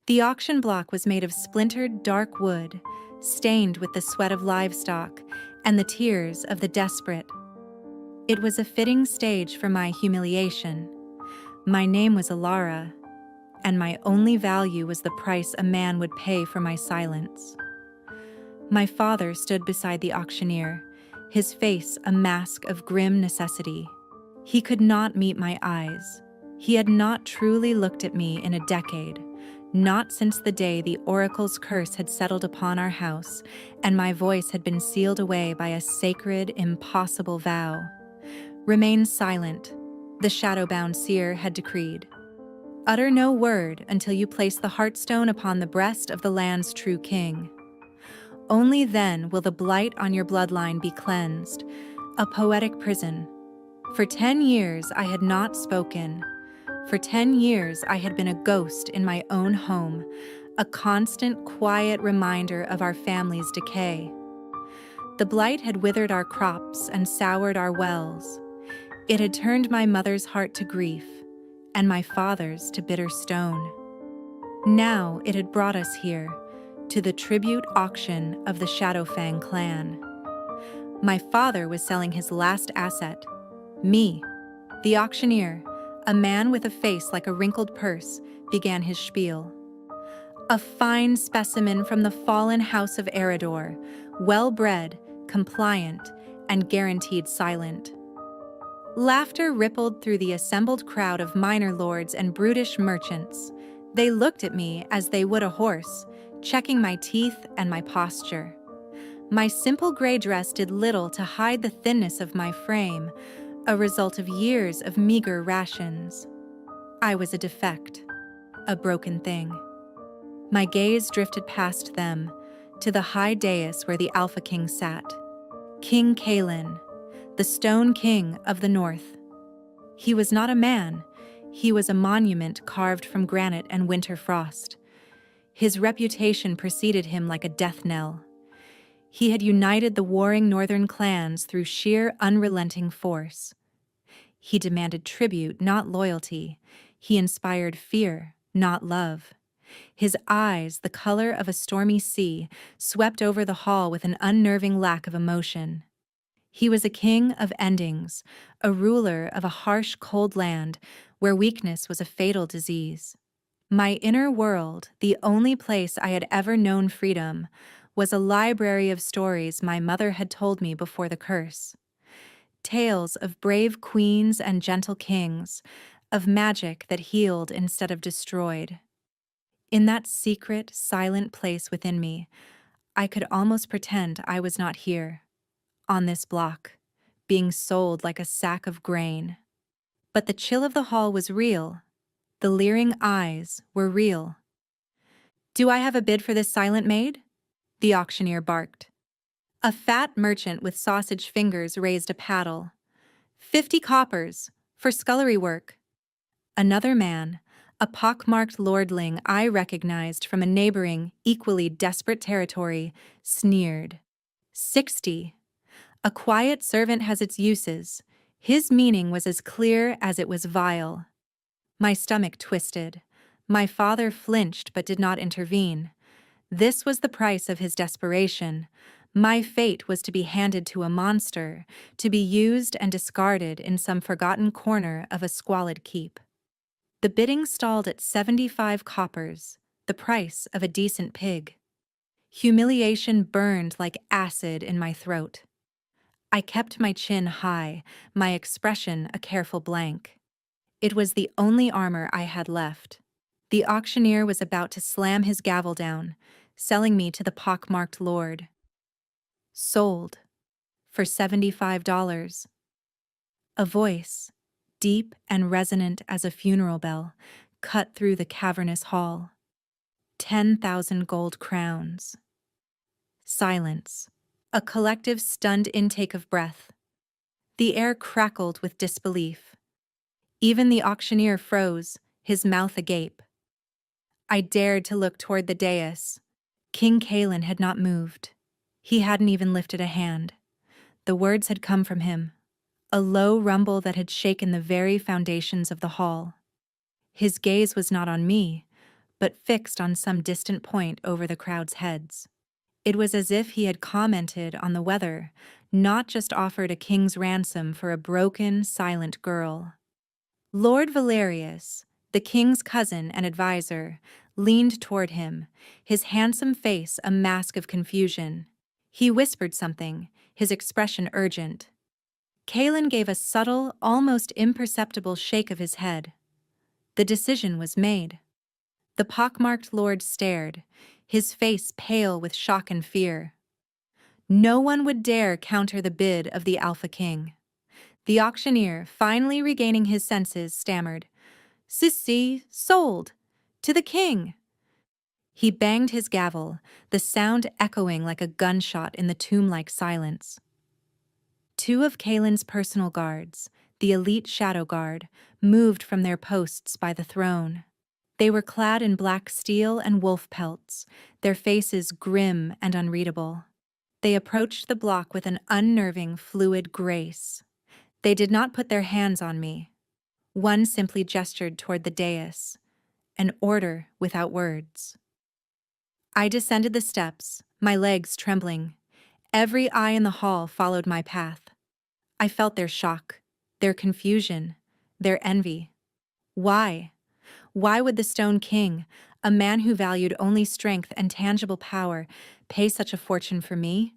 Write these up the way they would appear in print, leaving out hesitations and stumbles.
The auction block was made of splintered, dark wood, stained with the sweat of livestock and the tears of the desperate. It was a fitting stage for my humiliation. My name was Alara, and my only value was the price a man would pay for my silence. My father stood beside the auctioneer, his face a mask of grim necessity. He could not meet my eyes. He had not truly looked at me in a decade, not since the day the oracle's curse had settled upon our house and my voice had been sealed away by a sacred, impossible vow. "Remain silent," the shadow-bound seer had decreed. "Utter no word until you place the heartstone upon the breast of the land's true king. Only then will the blight on your bloodline be cleansed, a poetic prison." For 10 years I had not spoken. For 10 years I had been a ghost in my own home, a constant, quiet reminder of our family's decay. The blight had withered our crops and soured our wells. It had turned my mother's heart to grief, and my father's to bitter stone. Now it had brought us here, to the tribute auction of the Shadowfang clan. My father was selling his last asset, me. The auctioneer, a man with a face like a wrinkled purse, began his spiel. "A fine specimen from the fallen house of Eridor, well-bred, compliant, and guaranteed silent." Laughter rippled through the assembled crowd of minor lords and brutish merchants. They looked at me as they would a horse, checking my teeth and my posture. My simple gray dress did little to hide the thinness of my frame, a result of years of meager rations. I was a defect, a broken thing. My gaze drifted past them, to the high dais where the Alpha King sat. King Kalin, the Stone King of the North. He was not a man, he was a monument carved from granite and winter frost. His reputation preceded him like a death knell. He had united the warring northern clans through sheer unrelenting force. He demanded tribute, not loyalty. He inspired fear, not love. His eyes, the color of a stormy sea, swept over the hall with an unnerving lack of emotion. He was a king of endings, a ruler of a harsh, cold land where weakness was a fatal disease. My inner world, the only place I had ever known freedom, was a library of stories my mother had told me before the curse. Tales of brave queens and gentle kings, of magic that healed instead of destroyed. In that secret, silent place within me, I could almost pretend I was not here, on this block, being sold like a sack of grain. But the chill of the hall was real. The leering eyes were real. "Do I have a bid for this silent maid?" the auctioneer barked. A fat merchant with sausage fingers raised a paddle. 50 coppers, for scullery work." Another man, a pockmarked lordling I recognized from a neighboring, equally desperate territory, sneered. 60. A quiet servant has its uses. His meaning was as clear as it was vile. My stomach twisted. My father flinched but did not intervene. This was the price of his desperation. My fate was to be handed to a monster, to be used and discarded in some forgotten corner of a squalid keep. The bidding stalled at 75 coppers, the price of a decent pig. Humiliation burned like acid in my throat. I kept my chin high, my expression a careful blank. It was the only armor I had left. The auctioneer was about to slam his gavel down, selling me to the pockmarked lord. Sold. For $75. A voice, deep and resonant as a funeral bell, cut through the cavernous hall. 10,000 gold crowns. Silence. A collective stunned intake of breath. The air crackled with disbelief. Even the auctioneer froze, his mouth agape. I dared to look toward the dais. King Kalin had not moved. He hadn't even lifted a hand. The words had come from him, a low rumble that had shaken the very foundations of the hall. His gaze was not on me, but fixed on some distant point over the crowd's heads. It was as if he had commented on the weather, not just offered a king's ransom for a broken, silent girl. Lord Valerius, the king's cousin and adviser, leaned toward him, his handsome face a mask of confusion. He whispered something, his expression urgent. Kalen gave a subtle, almost imperceptible shake of his head. The decision was made. The pockmarked lord stared, his face pale with shock and fear. No one would dare counter the bid of the Alpha King. The auctioneer, finally regaining his senses, stammered, "Sissi, sold! To the king!" He banged his gavel, the sound echoing like a gunshot in the tomb-like silence. Two of Kalen's personal guards, the elite shadow guard, moved from their posts by the throne. They were clad in black steel and wolf pelts, their faces grim and unreadable. They approached the block with an unnerving, fluid grace. They did not put their hands on me. One simply gestured toward the dais, an order without words. I descended the steps, my legs trembling. Every eye in the hall followed my path. I felt their shock, their confusion, their envy. Why? Why would the Stone King, a man who valued only strength and tangible power, pay such a fortune for me?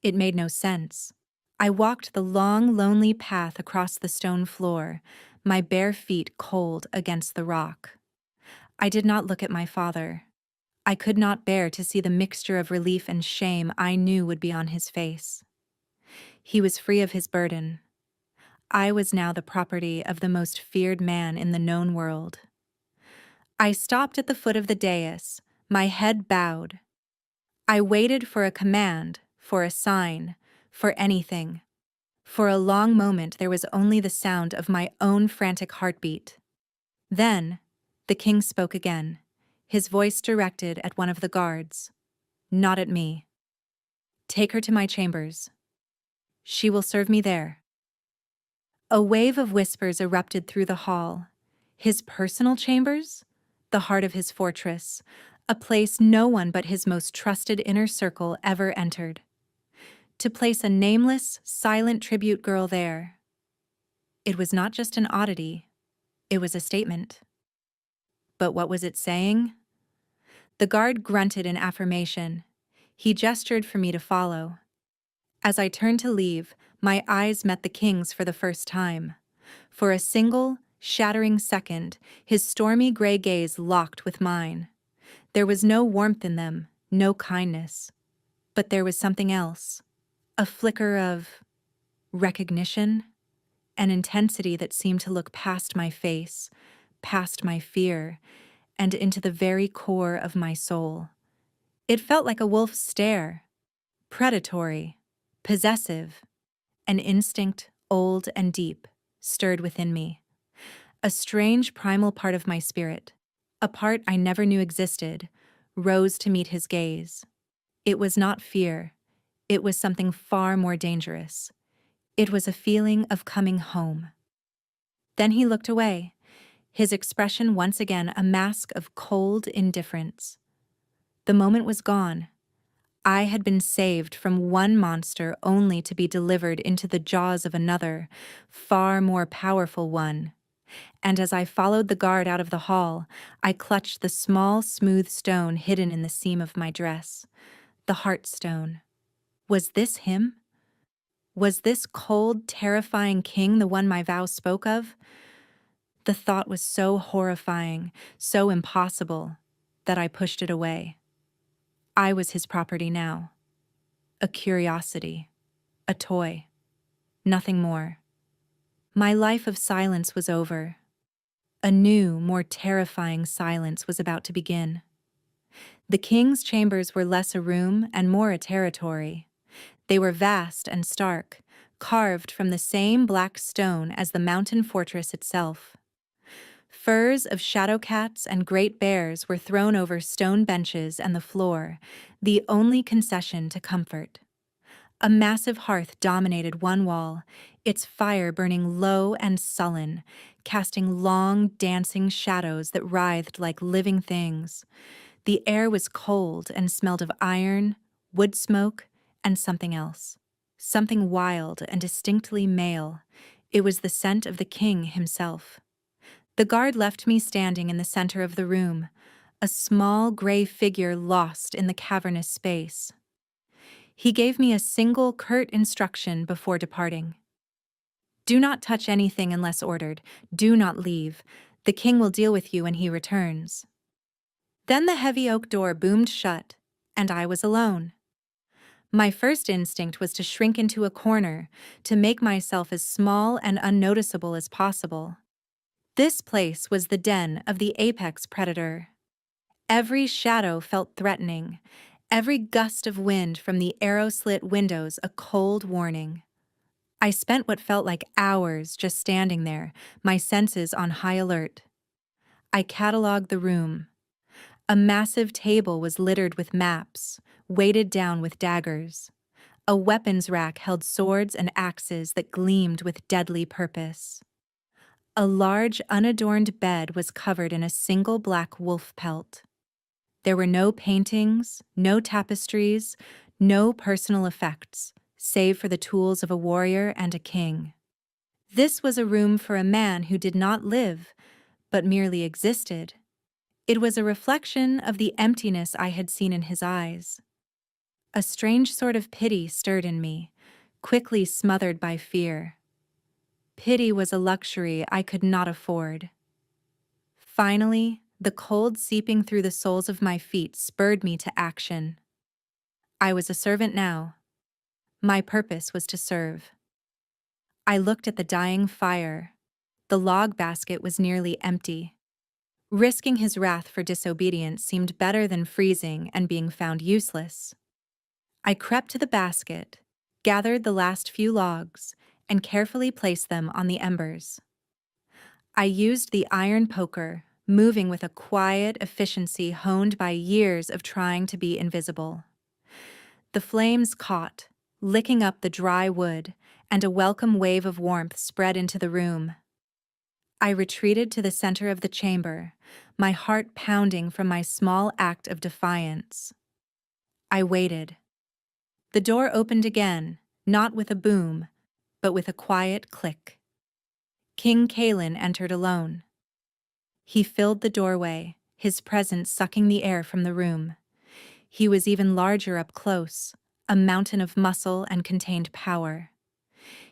It made no sense. I walked the long, lonely path across the stone floor, my bare feet cold against the rock. I did not look at my father. I could not bear to see the mixture of relief and shame I knew would be on his face. He was free of his burden. I was now the property of the most feared man in the known world. I stopped at the foot of the dais, my head bowed. I waited for a command, for a sign, for anything. For a long moment there was only the sound of my own frantic heartbeat. Then, the king spoke again, his voice directed at one of the guards, not at me. "Take her to my chambers. She will serve me there." A wave of whispers erupted through the hall. His personal chambers? The heart of his fortress, a place no one but his most trusted inner circle ever entered. To place a nameless, silent tribute girl there. It was not just an oddity, it was a statement. But what was it saying? The guard grunted in affirmation. He gestured for me to follow. As I turned to leave, my eyes met the king's for the first time. For a single, shattering second, his stormy gray gaze locked with mine. There was no warmth in them, no kindness. But there was something else. A flicker of recognition, an intensity that seemed to look past my face, past my fear, and into the very core of my soul. It felt like a wolf's stare, predatory, possessive, an instinct old and deep, stirred within me. A strange primal part of my spirit, a part I never knew existed, rose to meet his gaze. It was not fear. It was something far more dangerous. It was a feeling of coming home. Then he looked away, his expression once again a mask of cold indifference. The moment was gone. I had been saved from one monster only to be delivered into the jaws of another, far more powerful one. And as I followed the guard out of the hall, I clutched the small, smooth stone hidden in the seam of my dress, the heart stone. Was this him? Was this cold, terrifying king the one my vow spoke of? The thought was so horrifying, so impossible, that I pushed it away. I was his property now. A curiosity. A toy. Nothing more. My life of silence was over. A new, more terrifying silence was about to begin. The king's chambers were less a room and more a territory. They were vast and stark, carved from the same black stone as the mountain fortress itself. Furs of shadow cats and great bears were thrown over stone benches and the floor, the only concession to comfort. A massive hearth dominated one wall, its fire burning low and sullen, casting long, dancing shadows that writhed like living things. The air was cold and smelled of iron, wood smoke, and something else. Something wild and distinctly male. It was the scent of the king himself. The guard left me standing in the center of the room, a small gray figure lost in the cavernous space. He gave me a single curt instruction before departing. Do not touch anything unless ordered. Do not leave. The king will deal with you when he returns. Then the heavy oak door boomed shut, and I was alone. My first instinct was to shrink into a corner, to make myself as small and unnoticeable as possible. This place was the den of the apex predator. Every shadow felt threatening, every gust of wind from the arrow-slit windows a cold warning. I spent what felt like hours just standing there, my senses on high alert. I cataloged the room. A massive table was littered with maps, weighted down with daggers. A weapons rack held swords and axes that gleamed with deadly purpose. A large, unadorned bed was covered in a single black wolf pelt. There were no paintings, no tapestries, no personal effects, save for the tools of a warrior and a king. This was a room for a man who did not live, but merely existed. It was a reflection of the emptiness I had seen in his eyes. A strange sort of pity stirred in me, quickly smothered by fear. Pity was a luxury I could not afford. Finally, the cold seeping through the soles of my feet spurred me to action. I was a servant now. My purpose was to serve. I looked at the dying fire. The log basket was nearly empty. Risking his wrath for disobedience seemed better than freezing and being found useless. I crept to the basket, gathered the last few logs, and carefully placed them on the embers. I used the iron poker, moving with a quiet efficiency honed by years of trying to be invisible. The flames caught, licking up the dry wood, and a welcome wave of warmth spread into the room. I retreated to the center of the chamber, my heart pounding from my small act of defiance. I waited. The door opened again, not with a boom, but with a quiet click. King Kalin entered alone. He filled the doorway, his presence sucking the air from the room. He was even larger up close, a mountain of muscle and contained power.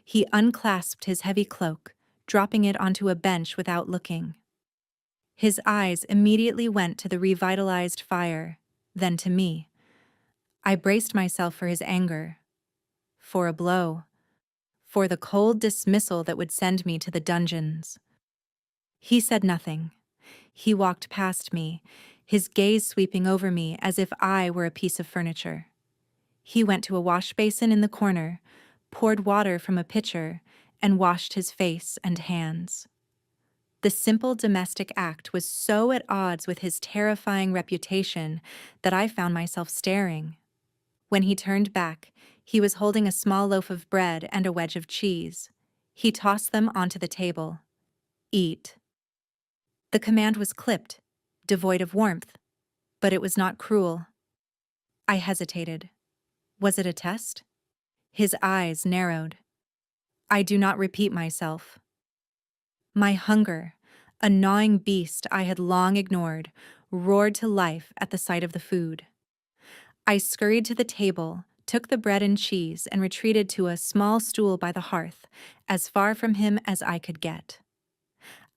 He unclasped his heavy cloak, dropping it onto a bench without looking. His eyes immediately went to the revitalized fire, then to me. I braced myself for his anger, for a blow, for the cold dismissal that would send me to the dungeons. He said nothing. He walked past me, his gaze sweeping over me as if I were a piece of furniture. He went to a wash basin in the corner, poured water from a pitcher, and washed his face and hands. The simple domestic act was so at odds with his terrifying reputation that I found myself staring. When he turned back, he was holding a small loaf of bread and a wedge of cheese. He tossed them onto the table. Eat. The command was clipped, devoid of warmth, but it was not cruel. I hesitated. Was it a test? His eyes narrowed. I do not repeat myself. My hunger, a gnawing beast I had long ignored, roared to life at the sight of the food. I scurried to the table, took the bread and cheese, and retreated to a small stool by the hearth, as far from him as I could get.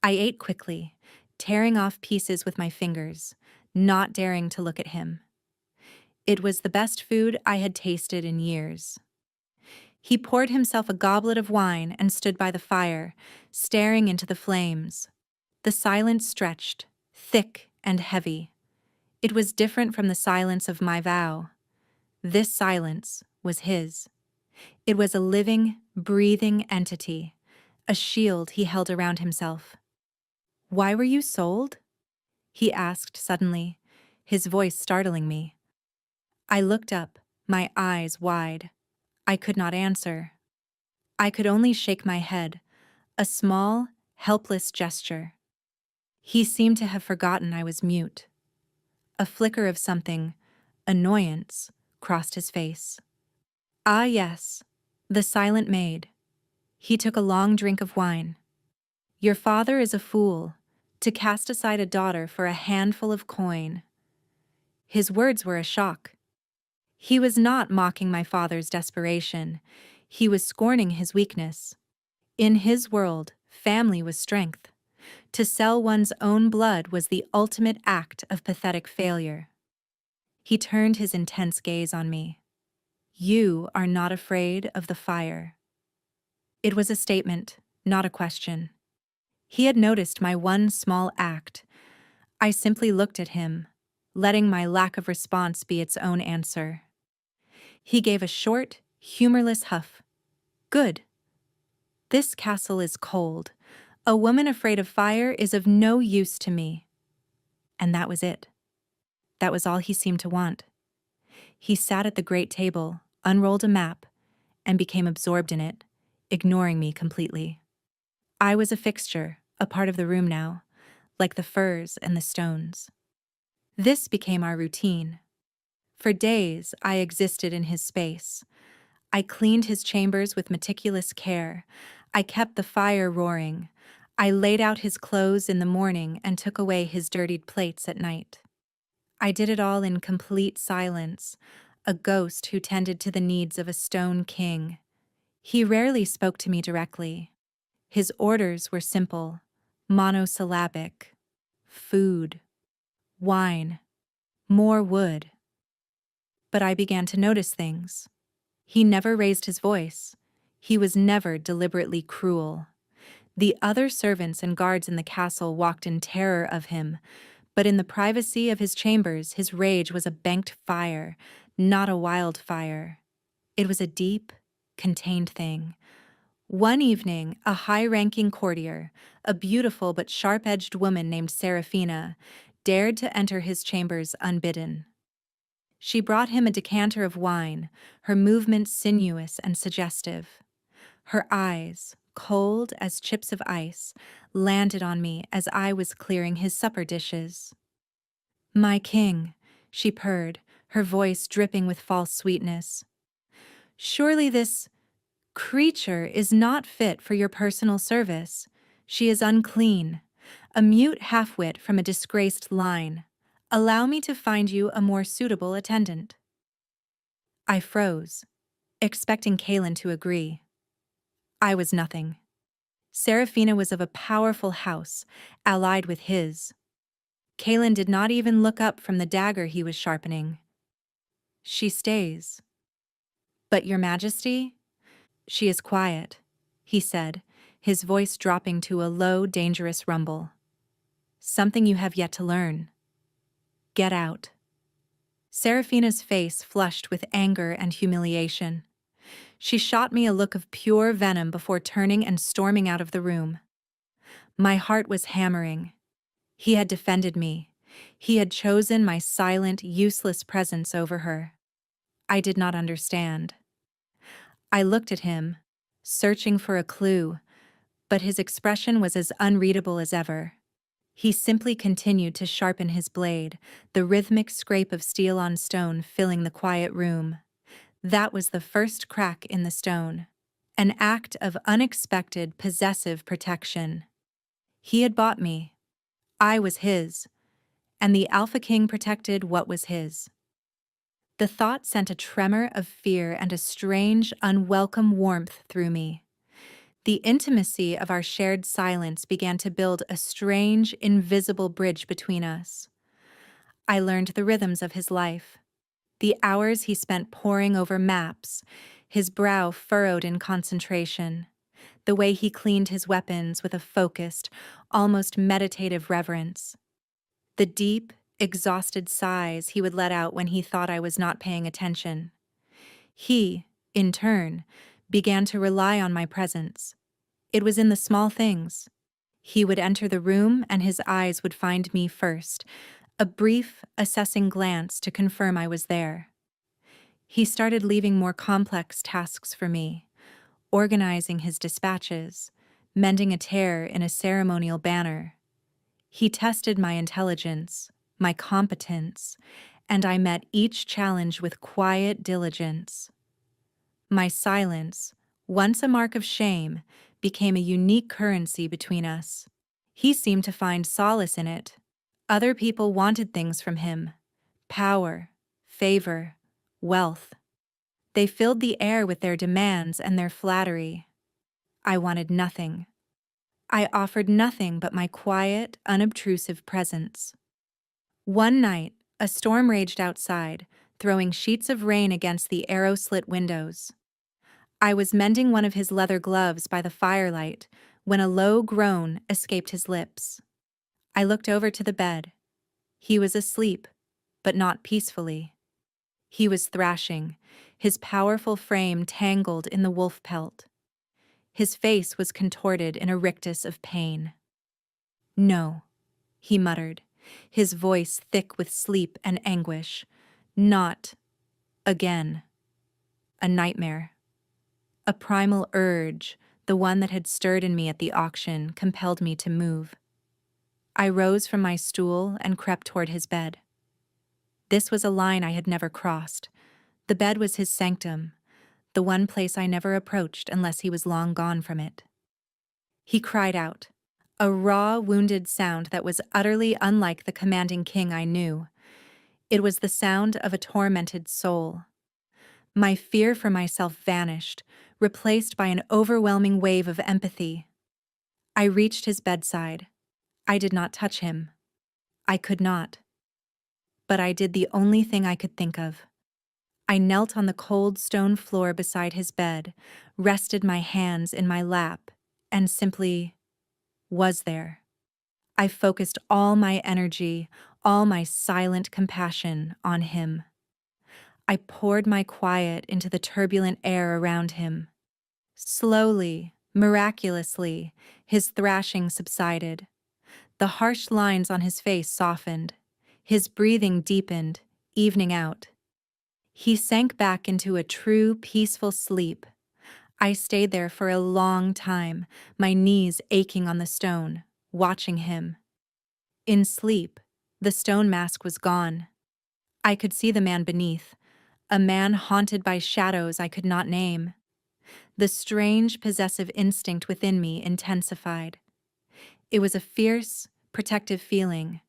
I ate quickly, tearing off pieces with my fingers, not daring to look at him. It was the best food I had tasted in years. He poured himself a goblet of wine and stood by the fire, staring into the flames. The silence stretched, thick and heavy. It was different from the silence of my vow. This silence was his. It was a living, breathing entity, a shield he held around himself. "Why were you sold?" he asked suddenly, his voice startling me. I looked up, my eyes wide. I could not answer. I could only shake my head, a small, helpless gesture. He seemed to have forgotten I was mute. A flicker of something, annoyance, crossed his face. Ah, yes, the silent maid. He took a long drink of wine. Your father is a fool, to cast aside a daughter for a handful of coin. His words were a shock. He was not mocking my father's desperation. He was scorning his weakness. In his world, family was strength. To sell one's own blood was the ultimate act of pathetic failure. He turned his intense gaze on me. You are not afraid of the fire. It was a statement, not a question. He had noticed my one small act. I simply looked at him, letting my lack of response be its own answer. He gave a short, humorless huff. Good. This castle is cold. A woman afraid of fire is of no use to me. And that was it. That was all he seemed to want. He sat at the great table, unrolled a map, and became absorbed in it, ignoring me completely. I was a fixture, a part of the room now, like the furs and the stones. This became our routine. For days, I existed in his space. I cleaned his chambers with meticulous care. I kept the fire roaring. I laid out his clothes in the morning and took away his dirtied plates at night. I did it all in complete silence, a ghost who tended to the needs of a stone king. He rarely spoke to me directly. His orders were simple, monosyllabic. Food, wine, more wood. But I began to notice things. He never raised his voice. He was never deliberately cruel. The other servants and guards in the castle walked in terror of him, but in the privacy of his chambers, his rage was a banked fire, not a wildfire. It was a deep, contained thing. One evening, a high-ranking courtier, a beautiful but sharp-edged woman named Seraphina, dared to enter his chambers unbidden. She brought him a decanter of wine, her movements sinuous and suggestive. Her eyes, cold as chips of ice, landed on me as I was clearing his supper dishes. "My king," she purred, her voice dripping with false sweetness. "Surely this creature is not fit for your personal service. She is unclean, a mute half-wit from a disgraced line. Allow me to find you a more suitable attendant." I froze, expecting Kalen to agree. I was nothing. Seraphina was of a powerful house, allied with his. Kalen did not even look up from the dagger he was sharpening. "She stays." "But your Majesty?" "She is quiet," he said, his voice dropping to a low, dangerous rumble. "Something you have yet to learn. Get out." Seraphina's face flushed with anger and humiliation. She shot me a look of pure venom before turning and storming out of the room. My heart was hammering. He had defended me. He had chosen my silent, useless presence over her. I did not understand. I looked at him, searching for a clue, but his expression was as unreadable as ever. He simply continued to sharpen his blade, the rhythmic scrape of steel on stone filling the quiet room. That was the first crack in the stone, an act of unexpected, possessive protection. He had bought me. I was his, and the Alpha King protected what was his. The thought sent a tremor of fear and a strange, unwelcome warmth through me. The intimacy of our shared silence began to build a strange, invisible bridge between us. I learned the rhythms of his life, the hours he spent poring over maps, his brow furrowed in concentration, the way he cleaned his weapons with a focused, almost meditative reverence, the deep, exhausted sighs he would let out when he thought I was not paying attention. He, in turn, began to rely on my presence. It was in the small things. He would enter the room and his eyes would find me first, a brief, assessing glance to confirm I was there. He started leaving more complex tasks for me, organizing his dispatches, mending a tear in a ceremonial banner. He tested my intelligence, my competence, and I met each challenge with quiet diligence. My silence, once a mark of shame, became a unique currency between us. He seemed to find solace in it. Other people wanted things from him: power, favor, wealth. They filled the air with their demands and their flattery. I wanted nothing. I offered nothing but my quiet, unobtrusive presence. One night, a storm raged outside, throwing sheets of rain against the arrow-slit windows. I was mending one of his leather gloves by the firelight when a low groan escaped his lips. I looked over to the bed. He was asleep, but not peacefully. He was thrashing, his powerful frame tangled in the wolf pelt. His face was contorted in a rictus of pain. "No," he muttered, his voice thick with sleep and anguish. "Not again." A nightmare. A primal urge, the one that had stirred in me at the auction, compelled me to move. I rose from my stool and crept toward his bed. This was a line I had never crossed. The bed was his sanctum, the one place I never approached unless he was long gone from it. He cried out, a raw, wounded sound that was utterly unlike the commanding king I knew. It was the sound of a tormented soul. My fear for myself vanished, replaced by an overwhelming wave of empathy. I reached his bedside. I did not touch him. I could not. But I did the only thing I could think of. I knelt on the cold stone floor beside his bed, rested my hands in my lap, and simply was there. I focused all my energy, all my silent compassion on him. I poured my quiet into the turbulent air around him. Slowly, miraculously, his thrashing subsided. The harsh lines on his face softened. His breathing deepened, evening out. He sank back into a true, peaceful sleep. I stayed there for a long time, my knees aching on the stone, watching him. In sleep, the stone mask was gone. I could see the man beneath, a man haunted by shadows I could not name. The strange, possessive instinct within me intensified. It was a fierce, protective feeling,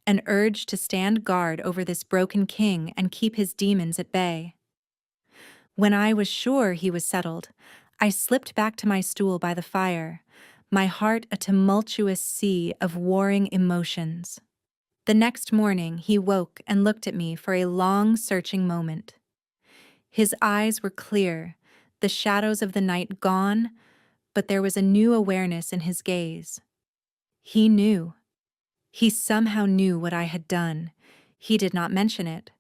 an urge to stand guard over this broken king and keep his demons at bay. When I was sure he was settled, I slipped back to my stool by the fire, my heart a tumultuous sea of warring emotions. The next morning, he woke and looked at me for a long, searching moment. His eyes were clear, the shadows of the night gone, but there was a new awareness in his gaze. He knew. He somehow knew what I had done. He did not mention it,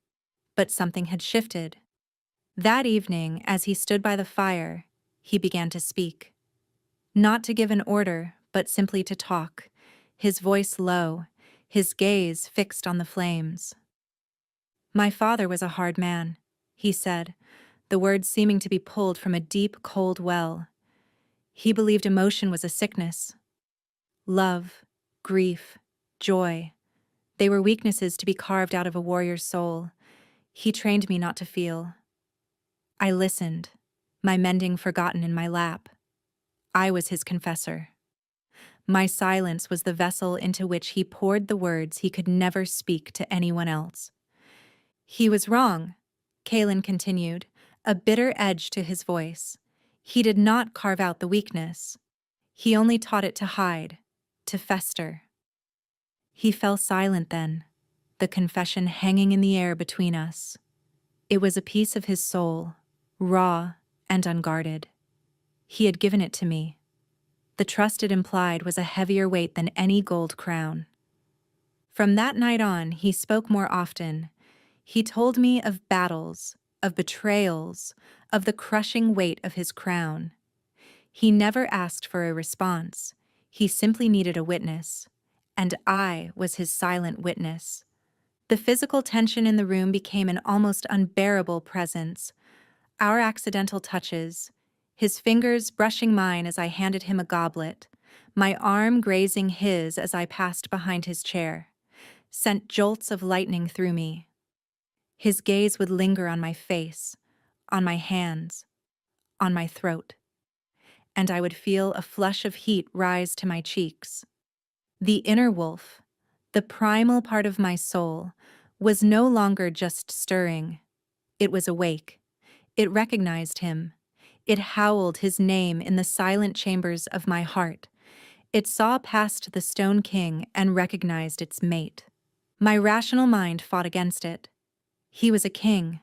but something had shifted. That evening, as he stood by the fire, he began to speak. Not to give an order, but simply to talk, his voice low, his gaze fixed on the flames. "My father was a hard man," he said, the words seeming to be pulled from a deep, cold well. "He believed emotion was a sickness. Love, grief, joy, they were weaknesses to be carved out of a warrior's soul. He trained me not to feel." I listened, my mending forgotten in my lap. I was his confessor. My silence was the vessel into which he poured the words he could never speak to anyone else. "He was wrong," Kalen continued, a bitter edge to his voice. "He did not carve out the weakness. He only taught it to hide, to fester." He fell silent then, the confession hanging in the air between us. It was a piece of his soul, raw and unguarded. He had given it to me. The trust it implied was a heavier weight than any gold crown. From that night on, he spoke more often. He told me of battles, of betrayals, of the crushing weight of his crown. He never asked for a response. He simply needed a witness, and I was his silent witness. The physical tension in the room became an almost unbearable presence. Our accidental touches, his fingers brushing mine as I handed him a goblet, my arm grazing his as I passed behind his chair, sent jolts of lightning through me. His gaze would linger on my face, on my hands, on my throat, and I would feel a flush of heat rise to my cheeks. The inner wolf, the primal part of my soul, was no longer just stirring. It was awake. It recognized him. It howled his name in the silent chambers of my heart. It saw past the Stone King and recognized its mate. My rational mind fought against it. He was a king.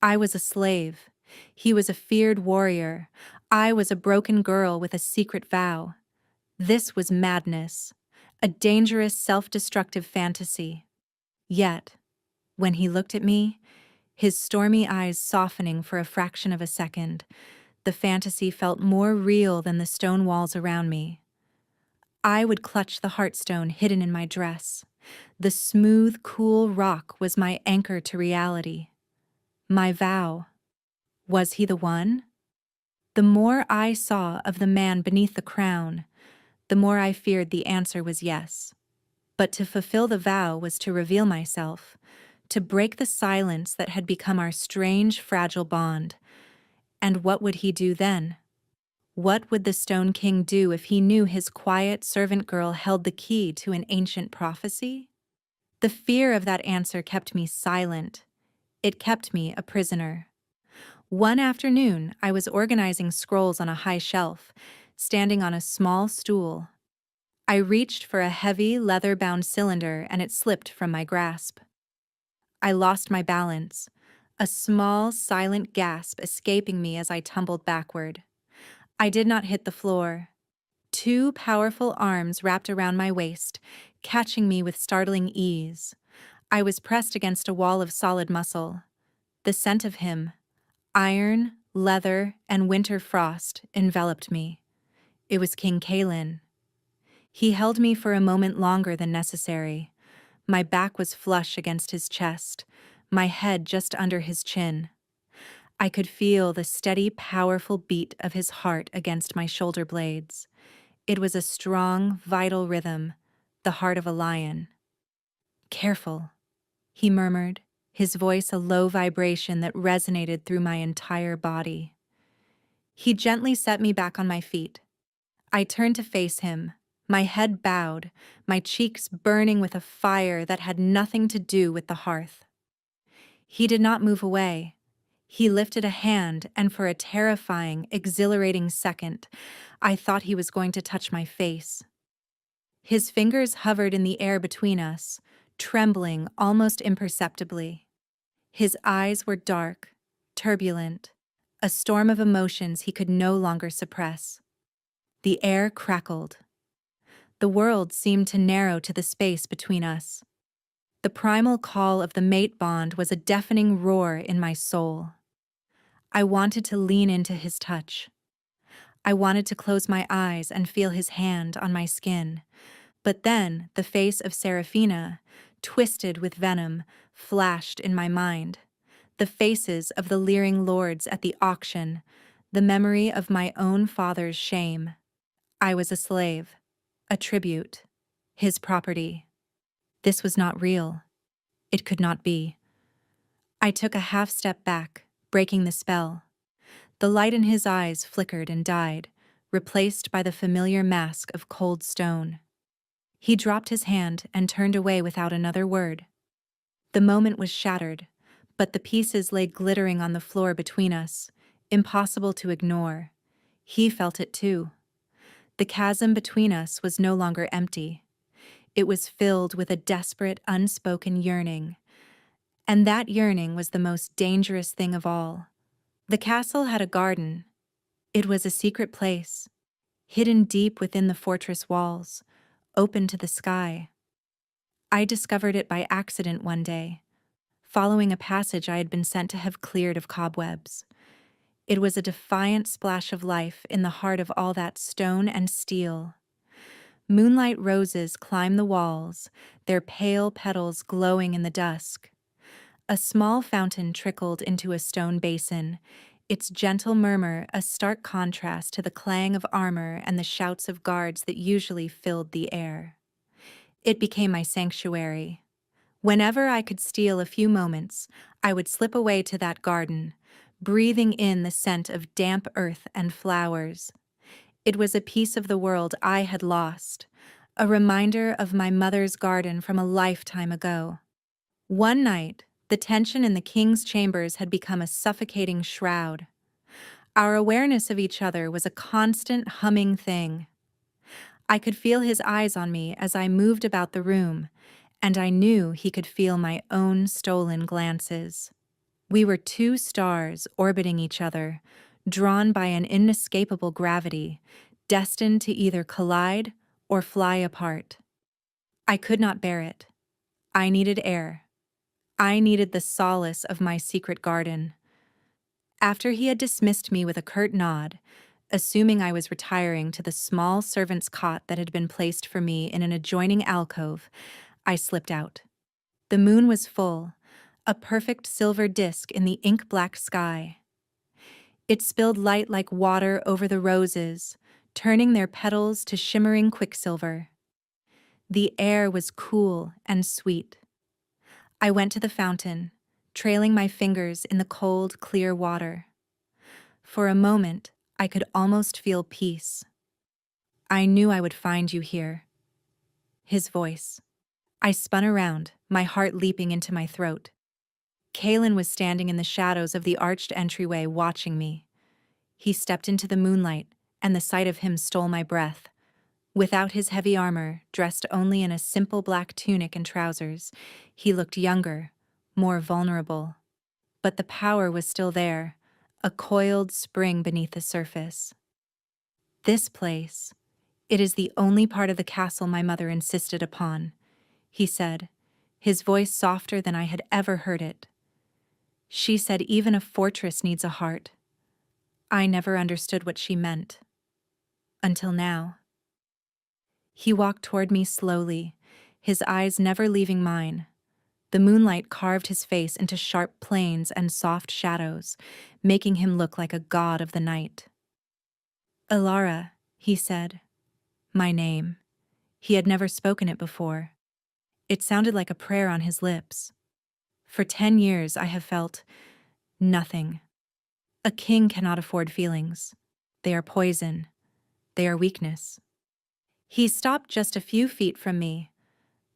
I was a slave. He was a feared warrior. I was a broken girl with a secret vow. This was madness, a dangerous, self-destructive fantasy. Yet, when he looked at me, his stormy eyes softening for a fraction of a second, the fantasy felt more real than the stone walls around me. I would clutch the heartstone hidden in my dress. The smooth, cool rock was my anchor to reality. My vow. Was he the one? The more I saw of the man beneath the crown, the more I feared the answer was yes. But to fulfill the vow was to reveal myself, to break the silence that had become our strange, fragile bond. And what would he do then? What would the Stone King do if he knew his quiet servant girl held the key to an ancient prophecy? The fear of that answer kept me silent. It kept me a prisoner. One afternoon, I was organizing scrolls on a high shelf, standing on a small stool. I reached for a heavy, leather-bound cylinder and it slipped from my grasp. I lost my balance, a small, silent gasp escaping me as I tumbled backward. I did not hit the floor. Two powerful arms wrapped around my waist, catching me with startling ease. I was pressed against a wall of solid muscle. The scent of him, iron, leather, and winter frost, enveloped me. It was King Kalin. He held me for a moment longer than necessary. My back was flush against his chest, my head just under his chin. I could feel the steady, powerful beat of his heart against my shoulder blades. It was a strong, vital rhythm, the heart of a lion. "Careful," he murmured, his voice a low vibration that resonated through my entire body. He gently set me back on my feet. I turned to face him, my head bowed, my cheeks burning with a fire that had nothing to do with the hearth. He did not move away. He lifted a hand, and for a terrifying, exhilarating second, I thought he was going to touch my face. His fingers hovered in the air between us, trembling almost imperceptibly. His eyes were dark, turbulent, a storm of emotions he could no longer suppress. The air crackled. The world seemed to narrow to the space between us. The primal call of the mate bond was a deafening roar in my soul. I wanted to lean into his touch. I wanted to close my eyes and feel his hand on my skin. But then the face of Seraphina, twisted with venom, flashed in my mind. The faces of the leering lords at the auction, the memory of my own father's shame. I was a slave, a tribute, his property. This was not real. It could not be. I took a half step back, breaking the spell. The light in his eyes flickered and died, replaced by the familiar mask of cold stone. He dropped his hand and turned away without another word. The moment was shattered, but the pieces lay glittering on the floor between us, impossible to ignore. He felt it too. The chasm between us was no longer empty. It was filled with a desperate, unspoken yearning. And that yearning was the most dangerous thing of all. The castle had a garden. It was a secret place, hidden deep within the fortress walls, open to the sky. I discovered it by accident one day, following a passage I had been sent to have cleared of cobwebs. It was a defiant splash of life in the heart of all that stone and steel. Moonlight roses climb the walls, their pale petals glowing in the dusk. A small fountain trickled into a stone basin, its gentle murmur a stark contrast to the clang of armor and the shouts of guards that usually filled the air. It became my sanctuary. Whenever I could steal a few moments, I would slip away to that garden, breathing in the scent of damp earth and flowers. It was a piece of the world I had lost, a reminder of my mother's garden from a lifetime ago. One night, the tension in the king's chambers had become a suffocating shroud. Our awareness of each other was a constant humming thing. I could feel his eyes on me as I moved about the room, and I knew he could feel my own stolen glances. We were two stars orbiting each other, drawn by an inescapable gravity, destined to either collide or fly apart. I could not bear it. I needed air. I needed the solace of my secret garden. After he had dismissed me with a curt nod, assuming I was retiring to the small servant's cot that had been placed for me in an adjoining alcove, I slipped out. The moon was full, a perfect silver disk in the ink-black sky. It spilled light like water over the roses, turning their petals to shimmering quicksilver. The air was cool and sweet. I went to the fountain, trailing my fingers in the cold, clear water. For a moment, I could almost feel peace. I knew I would find you here. His voice. I spun around, my heart leaping into my throat. Kalen was standing in the shadows of the arched entryway watching me. He stepped into the moonlight, and the sight of him stole my breath. Without his heavy armor, dressed only in a simple black tunic and trousers, he looked younger, more vulnerable. But the power was still there, a coiled spring beneath the surface. This place, it is the only part of the castle my mother insisted upon, he said, his voice softer than I had ever heard it. She said even a fortress needs a heart. I never understood what she meant. Until now. He walked toward me slowly, his eyes never leaving mine. The moonlight carved his face into sharp planes and soft shadows, making him look like a god of the night. Alara, he said. My name. He had never spoken it before. It sounded like a prayer on his lips. For 10 years I have felt nothing. A king cannot afford feelings. They are poison. They are weakness. He stopped just a few feet from me.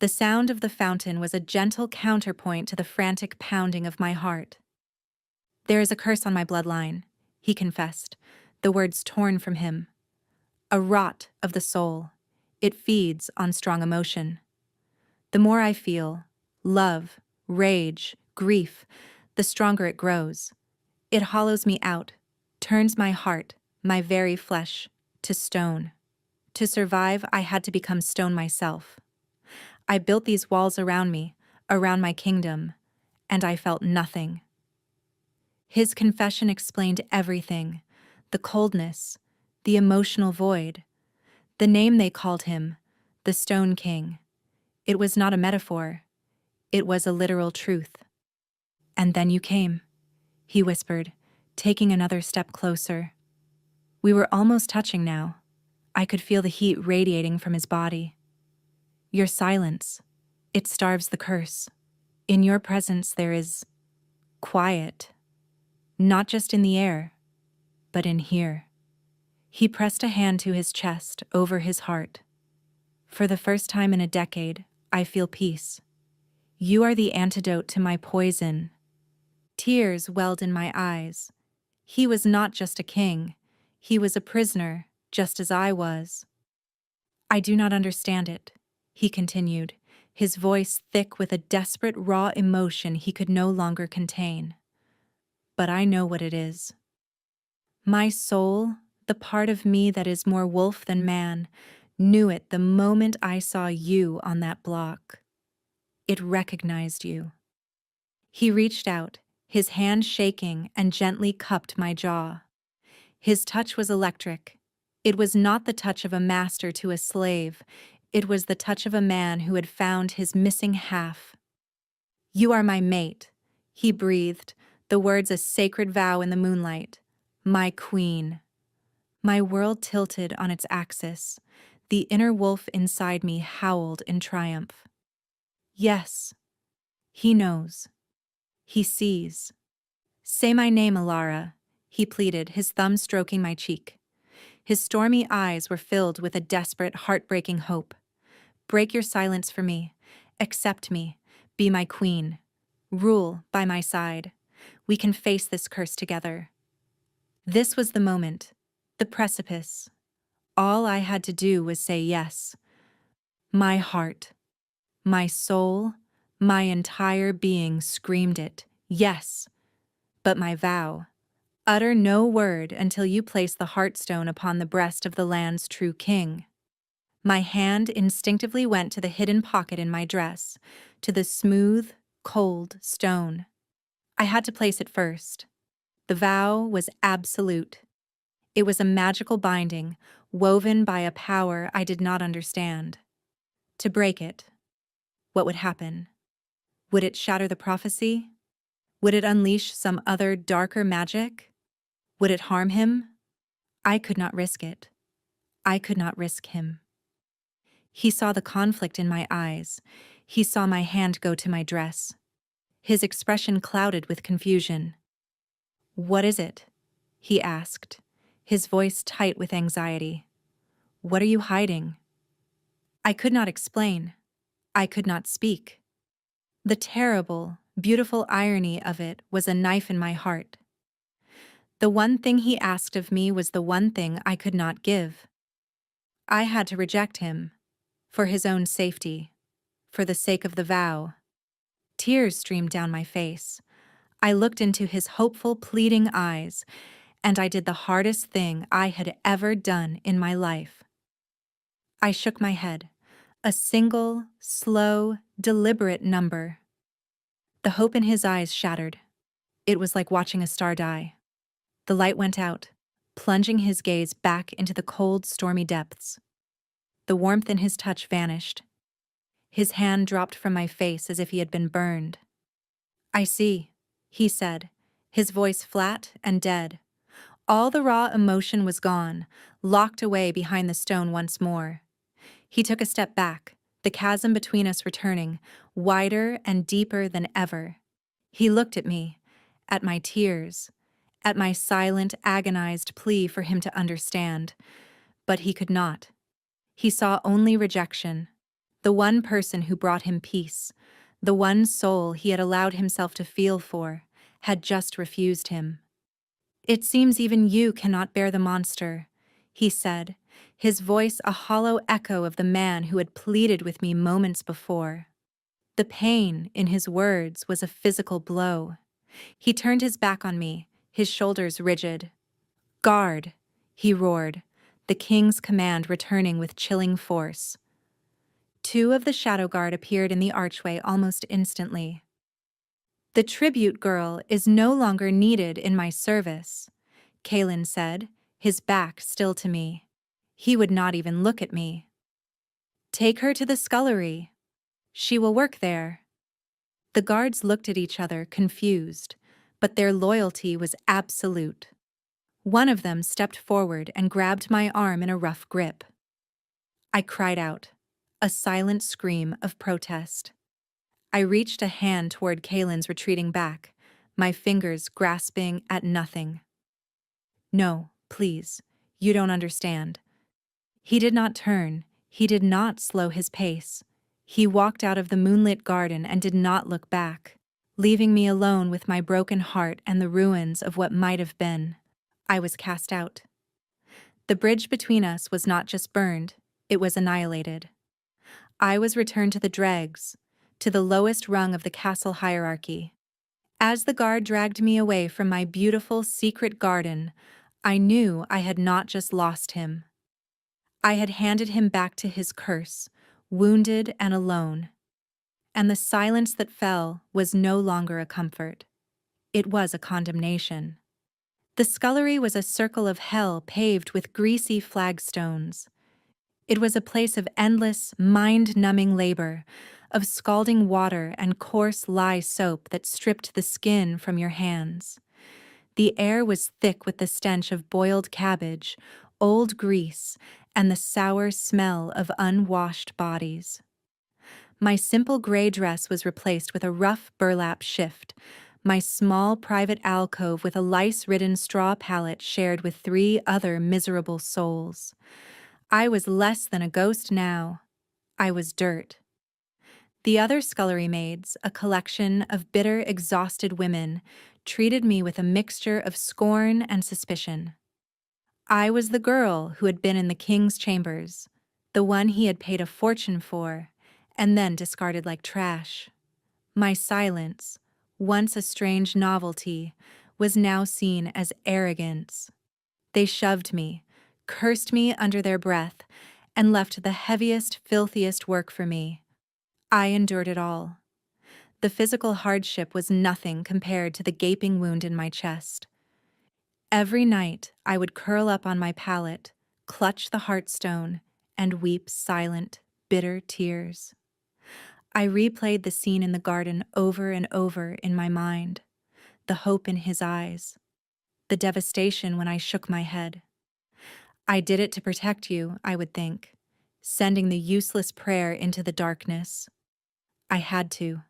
The sound of the fountain was a gentle counterpoint to the frantic pounding of my heart. There is a curse on my bloodline, he confessed, the words torn from him. A rot of the soul. It feeds on strong emotion. The more I feel, love, rage, grief, the stronger it grows. It hollows me out, turns my heart, my very flesh, to stone. To survive, I had to become stone myself. I built these walls around me, around my kingdom, and I felt nothing. His confession explained everything, the coldness, the emotional void, the name they called him, the Stone King. It was not a metaphor. It was a literal truth. And then you came, he whispered, taking another step closer. We were almost touching now. I could feel the heat radiating from his body. Your silence, it starves the curse. In your presence there is quiet, not just in the air, but in here. He pressed a hand to his chest, over his heart. For the first time in a decade, I feel peace. You are the antidote to my poison. Tears welled in my eyes. He was not just a king. He was a prisoner, just as I was. I do not understand it, he continued, his voice thick with a desperate raw emotion he could no longer contain. But I know what it is. My soul, the part of me that is more wolf than man, knew it the moment I saw you on that block. It recognized you. He reached out, his hand shaking, and gently cupped my jaw. His touch was electric. It was not the touch of a master to a slave. It was the touch of a man who had found his missing half. "You are my mate," he breathed, the words a sacred vow in the moonlight. "My queen." My world tilted on its axis. The inner wolf inside me howled in triumph. Yes, he knows. He sees. "Say my name, Alara," he pleaded, his thumb stroking my cheek. His stormy eyes were filled with a desperate, heartbreaking hope. "Break your silence for me. Accept me. Be my queen. Rule by my side. We can face this curse together." This was the moment, the precipice. All I had to do was say yes. My heart, my soul, my entire being screamed it, yes. But my vow: utter no word until you place the heartstone upon the breast of the land's true king. My hand instinctively went to the hidden pocket in my dress, to the smooth, cold stone. I had to place it first. The vow was absolute. It was a magical binding, woven by a power I did not understand. To break it, what would happen? Would it shatter the prophecy? Would it unleash some other, darker magic? Would it harm him? I could not risk it. I could not risk him. He saw the conflict in my eyes. He saw my hand go to my dress. His expression clouded with confusion. "What is it?" he asked, his voice tight with anxiety. "What are you hiding?" I could not explain. I could not speak. The terrible, beautiful irony of it was a knife in my heart. The one thing he asked of me was the one thing I could not give. I had to reject him, for his own safety, for the sake of the vow. Tears streamed down my face. I looked into his hopeful, pleading eyes, and I did the hardest thing I had ever done in my life. I shook my head. A single, slow, deliberate number. The hope in his eyes shattered. It was like watching a star die. The light went out, plunging his gaze back into the cold, stormy depths. The warmth in his touch vanished. His hand dropped from my face as if he had been burned. "I see," he said, his voice flat and dead. All the raw emotion was gone, locked away behind the stone once more. He took a step back, the chasm between us returning, wider and deeper than ever. He looked at me, at my tears, at my silent, agonized plea for him to understand. But he could not. He saw only rejection. The one person who brought him peace, the one soul he had allowed himself to feel for, had just refused him. "It seems even you cannot bear the monster," he said, his voice a hollow echo of the man who had pleaded with me moments before. The pain in his words was a physical blow. He turned his back on me, his shoulders rigid. "Guard!" he roared, the king's command returning with chilling force. Two of the shadow guard appeared in the archway almost instantly. "The tribute girl is no longer needed in my service," Kalen said, his back still to me. He would not even look at me. "Take her to the scullery. She will work there." The guards looked at each other, confused, but their loyalty was absolute. One of them stepped forward and grabbed my arm in a rough grip. I cried out, a silent scream of protest. I reached a hand toward Kalen's retreating back, my fingers grasping at nothing. "No, please, you don't understand." He did not turn. He did not slow his pace. He walked out of the moonlit garden and did not look back, leaving me alone with my broken heart and the ruins of what might have been. I was cast out. The bridge between us was not just burned, it was annihilated. I was returned to the dregs, to the lowest rung of the castle hierarchy. As the guard dragged me away from my beautiful secret garden, I knew I had not just lost him. I had handed him back to his curse, wounded and alone. And the silence that fell was no longer a comfort. It was a condemnation. The scullery was a circle of hell paved with greasy flagstones. It was a place of endless, mind-numbing labor, of scalding water and coarse lye soap that stripped the skin from your hands. The air was thick with the stench of boiled cabbage, old grease, and the sour smell of unwashed bodies. My simple gray dress was replaced with a rough burlap shift, my small private alcove with a lice-ridden straw pallet shared with 3 other miserable souls. I was less than a ghost now. I was dirt. The other scullery maids, a collection of bitter, exhausted women, treated me with a mixture of scorn and suspicion. I was the girl who had been in the king's chambers, the one he had paid a fortune for, and then discarded like trash. My silence, once a strange novelty, was now seen as arrogance. They shoved me, cursed me under their breath, and left the heaviest, filthiest work for me. I endured it all. The physical hardship was nothing compared to the gaping wound in my chest. Every night I would curl up on my pallet, clutch the hearthstone, and weep silent, bitter tears. I replayed the scene in the garden over and over in my mind, the hope in his eyes, the devastation when I shook my head. I did it to protect you, I would think, sending the useless prayer into the darkness. I had to.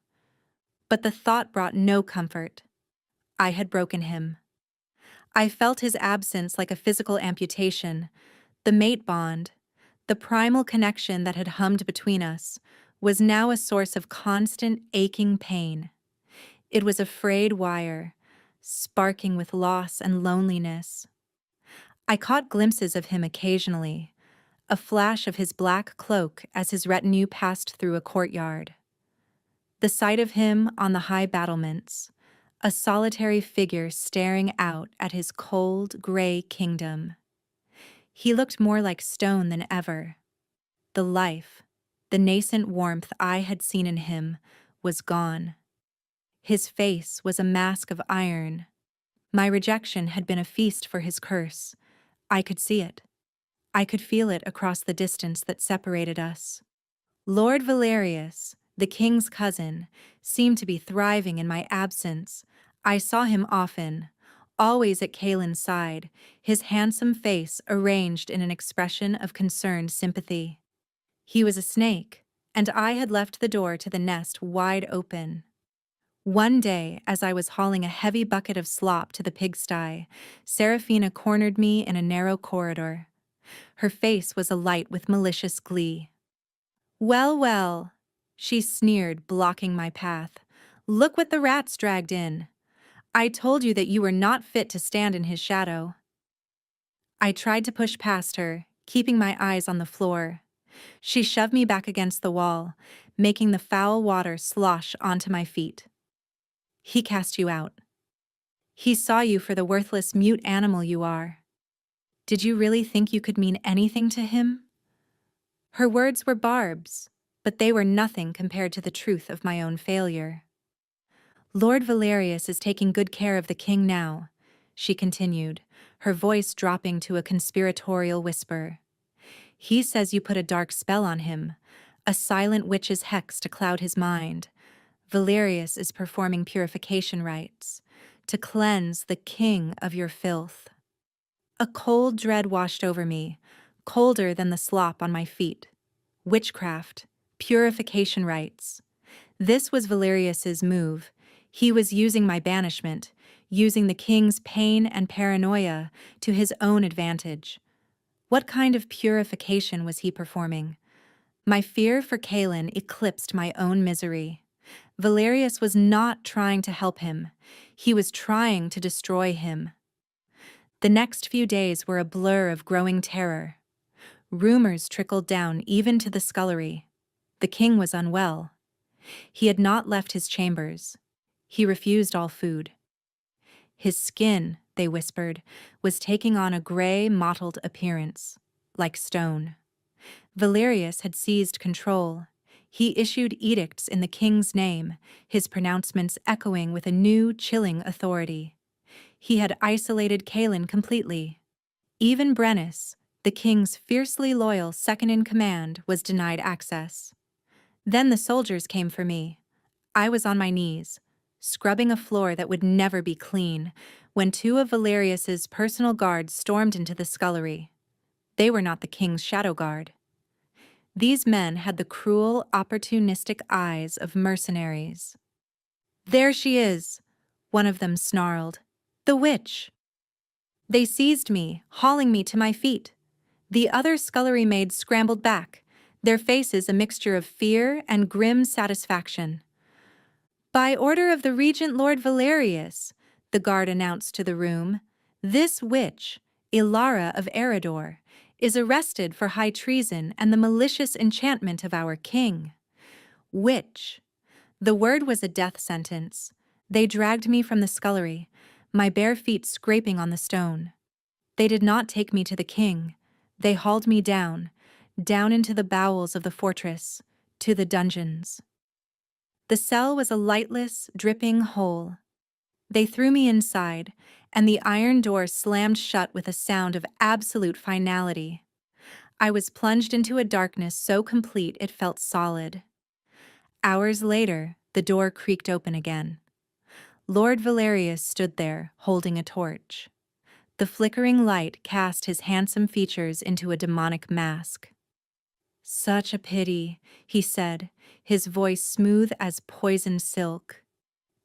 But the thought brought no comfort. I had broken him. I felt his absence like a physical amputation. The mate bond, the primal connection that had hummed between us, was now a source of constant aching pain. It was a frayed wire, sparking with loss and loneliness. I caught glimpses of him occasionally, a flash of his black cloak as his retinue passed through a courtyard. The sight of him on the high battlements, a solitary figure staring out at his cold, gray kingdom. He looked more like stone than ever. The life, the nascent warmth I had seen in him, was gone. His face was a mask of iron. My rejection had been a feast for his curse. I could see it. I could feel it across the distance that separated us. Lord Valerius, the king's cousin, seemed to be thriving in my absence. I saw him often, always at Kaelin's side, his handsome face arranged in an expression of concerned sympathy. He was a snake, and I had left the door to the nest wide open. One day, as I was hauling a heavy bucket of slop to the pigsty, Seraphina cornered me in a narrow corridor. Her face was alight with malicious glee. "Well, well," she sneered, blocking my path. "Look what the rats dragged in. I told you that you were not fit to stand in his shadow." I tried to push past her, keeping my eyes on the floor. She shoved me back against the wall, making the foul water slosh onto my feet. "He cast you out. He saw you for the worthless mute animal you are. Did you really think you could mean anything to him?" Her words were barbs, but they were nothing compared to the truth of my own failure. "Lord Valerius is taking good care of the king now," she continued, her voice dropping to a conspiratorial whisper. "He says you put a dark spell on him, a silent witch's hex to cloud his mind. Valerius is performing purification rites, to cleanse the king of your filth." A cold dread washed over me, colder than the slop on my feet. Witchcraft, purification rites. This was Valerius's move. He was using my banishment, using the king's pain and paranoia to his own advantage. What kind of purification was he performing? My fear for Kaelin eclipsed my own misery. Valerius was not trying to help him. He was trying to destroy him. The next few days were a blur of growing terror. Rumors trickled down even to the scullery. The king was unwell. He had not left his chambers. He refused all food. His skin, they whispered, was taking on a gray, mottled appearance, like stone. Valerius had seized control. He issued edicts in the king's name, his pronouncements echoing with a new, chilling authority. He had isolated Kaelin completely. Even Brennus, the king's fiercely loyal second-in-command, was denied access. Then the soldiers came for me. I was on my knees, scrubbing a floor that would never be clean, when two of Valerius's personal guards stormed into the scullery. They were not the king's shadow guard. These men had the cruel, opportunistic eyes of mercenaries. "There she is," one of them snarled. "The witch!" They seized me, hauling me to my feet. The other scullery maids scrambled back, their faces a mixture of fear and grim satisfaction. "By order of the Regent Lord Valerius," the guard announced to the room, "this witch, Ilara of Eridor, is arrested for high treason and the malicious enchantment of our king." Witch. The word was a death sentence. They dragged me from the scullery, my bare feet scraping on the stone. They did not take me to the king. They hauled me down into the bowels of the fortress, to the dungeons. The cell was a lightless, dripping hole. They threw me inside, and the iron door slammed shut with a sound of absolute finality. I was plunged into a darkness so complete it felt solid. Hours later, the door creaked open again. Lord Valerius stood there, holding a torch. The flickering light cast his handsome features into a demonic mask. "Such a pity," he said, his voice smooth as poisoned silk.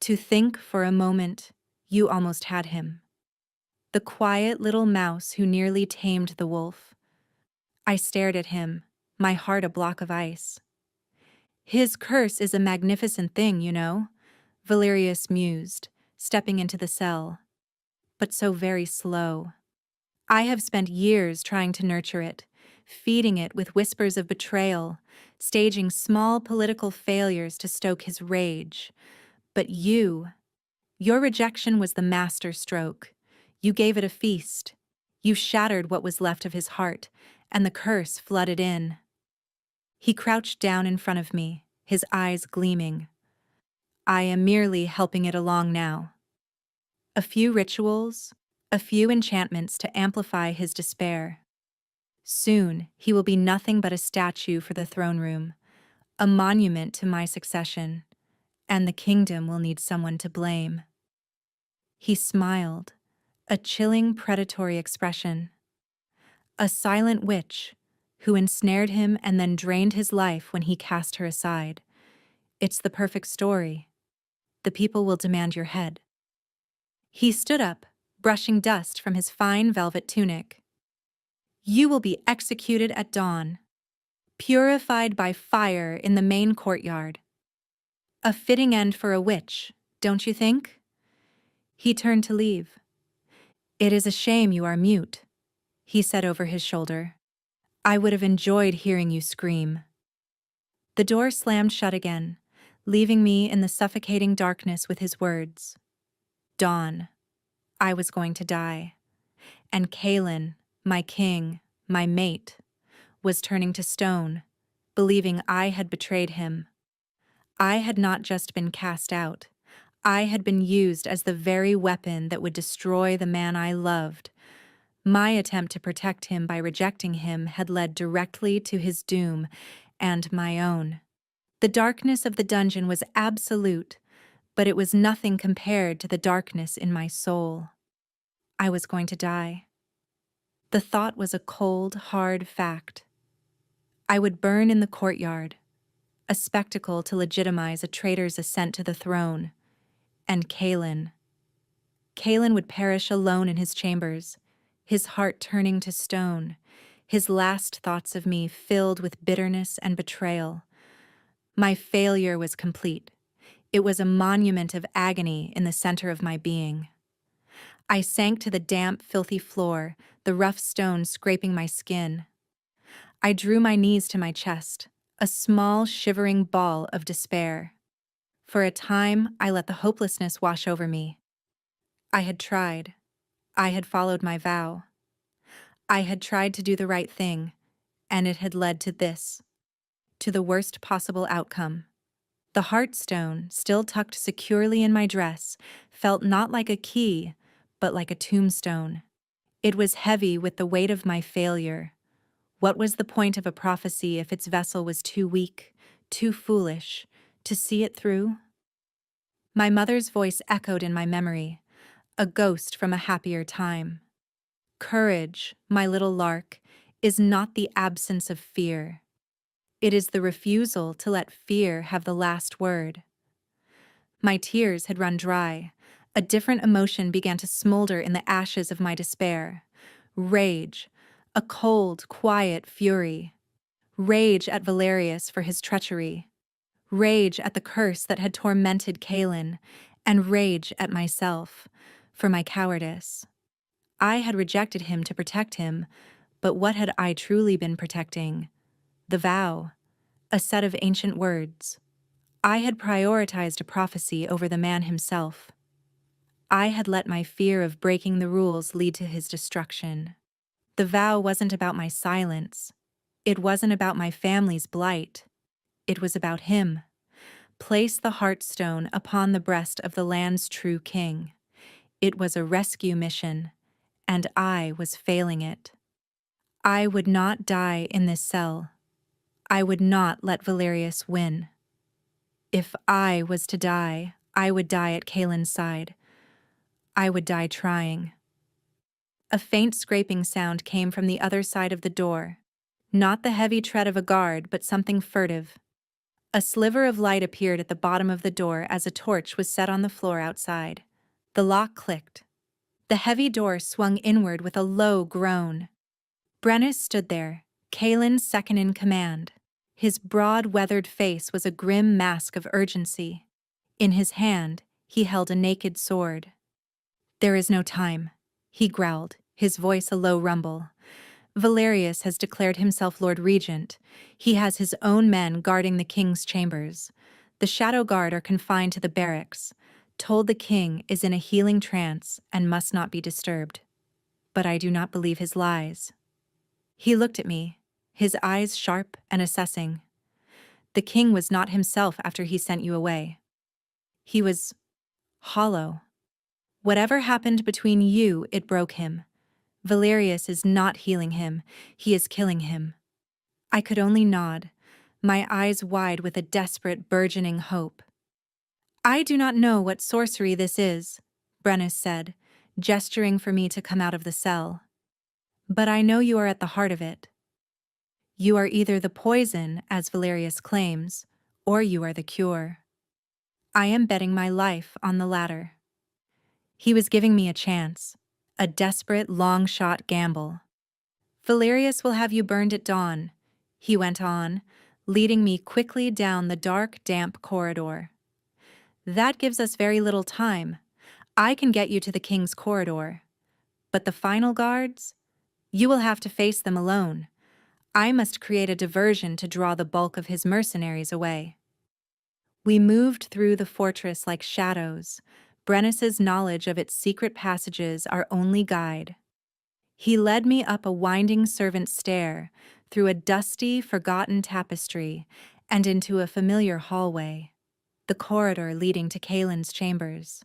"To think for a moment you almost had him. The quiet little mouse who nearly tamed the wolf." I stared at him, my heart a block of ice. "His curse is a magnificent thing, you know," Valerius mused, stepping into the cell. "But so very slow. I have spent years trying to nurture it, feeding it with whispers of betrayal, staging small political failures to stoke his rage. But your rejection was the master stroke. You gave it a feast. You shattered what was left of his heart, and the curse flooded in." He crouched down in front of me, his eyes gleaming. "I am merely helping it along now. A few rituals, a few enchantments to amplify his despair. Soon he will be nothing but a statue for the throne room, a monument to my succession, and the kingdom will need someone to blame." He smiled, a chilling predatory expression. "A silent witch who ensnared him and then drained his life when he cast her aside. It's the perfect story. The people will demand your head." He stood up, brushing dust from his fine velvet tunic. "You will be executed at dawn, purified by fire in the main courtyard. A fitting end for a witch, don't you think?" He turned to leave. "It is a shame you are mute," he said over his shoulder. "I would have enjoyed hearing you scream." The door slammed shut again, leaving me in the suffocating darkness with his words. Dawn. I was going to die. And Kaelin, my king, my mate, was turning to stone, believing I had betrayed him. I had not just been cast out. I had been used as the very weapon that would destroy the man I loved. My attempt to protect him by rejecting him had led directly to his doom and my own. The darkness of the dungeon was absolute, but it was nothing compared to the darkness in my soul. I was going to die. The thought was a cold, hard fact. I would burn in the courtyard, a spectacle to legitimize a traitor's ascent to the throne. And Kaelin would perish alone in his chambers, his heart turning to stone, his last thoughts of me filled with bitterness and betrayal. My failure was complete. It was a monument of agony in the center of my being. I sank to the damp, filthy floor, the rough stone scraping my skin. I drew my knees to my chest, a small, shivering ball of despair. For a time, I let the hopelessness wash over me. I had tried. I had followed my vow. I had tried to do the right thing, and it had led to this, to the worst possible outcome. The heartstone, still tucked securely in my dress, felt not like a key, but like a tombstone. It was heavy with the weight of my failure. What was the point of a prophecy if its vessel was too weak, too foolish, to see it through? My mother's voice echoed in my memory, a ghost from a happier time. Courage, my little lark, is not the absence of fear. It is the refusal to let fear have the last word. My tears had run dry. A different emotion began to smolder in the ashes of my despair. Rage, a cold, quiet fury. Rage at Valerius for his treachery. Rage at the curse that had tormented Kalin, and rage at myself for my cowardice. I had rejected him to protect him, but what had I truly been protecting? The vow, a set of ancient words. I had prioritized a prophecy over the man himself. I had let my fear of breaking the rules lead to his destruction. The vow wasn't about my silence. It wasn't about my family's blight. It was about him. Place the heartstone upon the breast of the land's true king. It was a rescue mission, and I was failing it. I would not die in this cell. I would not let Valerius win. If I was to die, I would die at Kalin's side. I would die trying. A faint scraping sound came from the other side of the door. Not the heavy tread of a guard, but something furtive. A sliver of light appeared at the bottom of the door as a torch was set on the floor outside. The lock clicked. The heavy door swung inward with a low groan. Brennus stood there, Kalin's second in command. His broad, weathered face was a grim mask of urgency. In his hand, he held a naked sword. "There is no time," he growled, his voice a low rumble. "Valerius has declared himself Lord Regent. He has his own men guarding the king's chambers. The Shadow Guard are confined to the barracks, told the king is in a healing trance and must not be disturbed. But I do not believe his lies." He looked at me, his eyes sharp and assessing. "The king was not himself after he sent you away. He was hollow. Whatever happened between you, it broke him. Valerius is not healing him, he is killing him." I could only nod, my eyes wide with a desperate, burgeoning hope. "I do not know what sorcery this is," Brennus said, gesturing for me to come out of the cell. "But I know you are at the heart of it. You are either the poison, as Valerius claims, or you are the cure. I am betting my life on the latter." He was giving me a chance, a desperate, long-shot gamble. "Valerius will have you burned at dawn," he went on, leading me quickly down the dark, damp corridor. "That gives us very little time. I can get you to the king's corridor. But the final guards? You will have to face them alone. I must create a diversion to draw the bulk of his mercenaries away." We moved through the fortress like shadows, Brennus's knowledge of its secret passages our only guide. He led me up a winding servant stair, through a dusty, forgotten tapestry, and into a familiar hallway, the corridor leading to Kalin's chambers.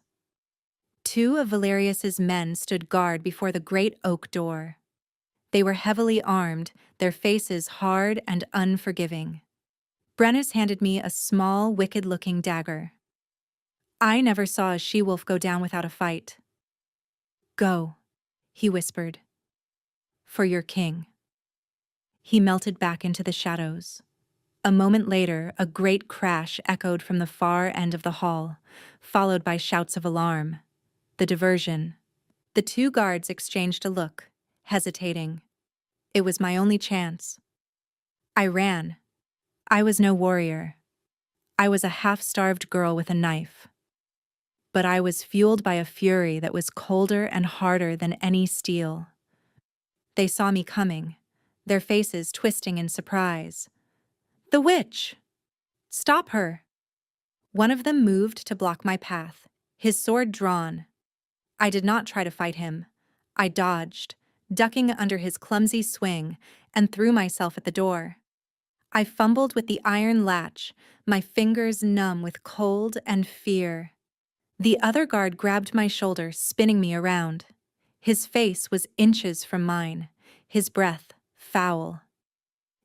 Two of Valerius's men stood guard before the great oak door. They were heavily armed, their faces hard and unforgiving. Brennus handed me a small, wicked-looking dagger. I never saw a she-wolf go down without a fight. "Go," he whispered. "For your king." He melted back into the shadows. A moment later, a great crash echoed from the far end of the hall, followed by shouts of alarm. The diversion. The two guards exchanged a look, hesitating. It was my only chance. I ran. I was no warrior. I was a half-starved girl with a knife. But I was fueled by a fury that was colder and harder than any steel. They saw me coming, their faces twisting in surprise. "The witch! Stop her!" One of them moved to block my path, his sword drawn. I did not try to fight him. I dodged, ducking under his clumsy swing, and threw myself at the door. I fumbled with the iron latch, my fingers numb with cold and fear. The other guard grabbed my shoulder, spinning me around. His face was inches from mine, his breath foul.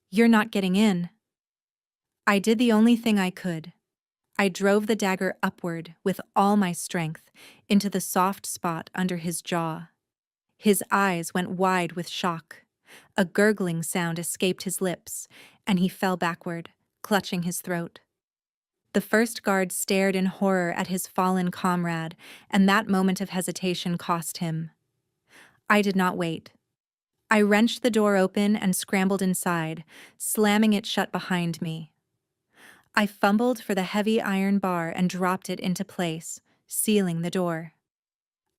"You're not getting in." I did the only thing I could. I drove the dagger upward with all my strength into the soft spot under his jaw. His eyes went wide with shock. A gurgling sound escaped his lips, and he fell backward, clutching his throat. The first guard stared in horror at his fallen comrade, and that moment of hesitation cost him. I did not wait. I wrenched the door open and scrambled inside, slamming it shut behind me. I fumbled for the heavy iron bar and dropped it into place, sealing the door.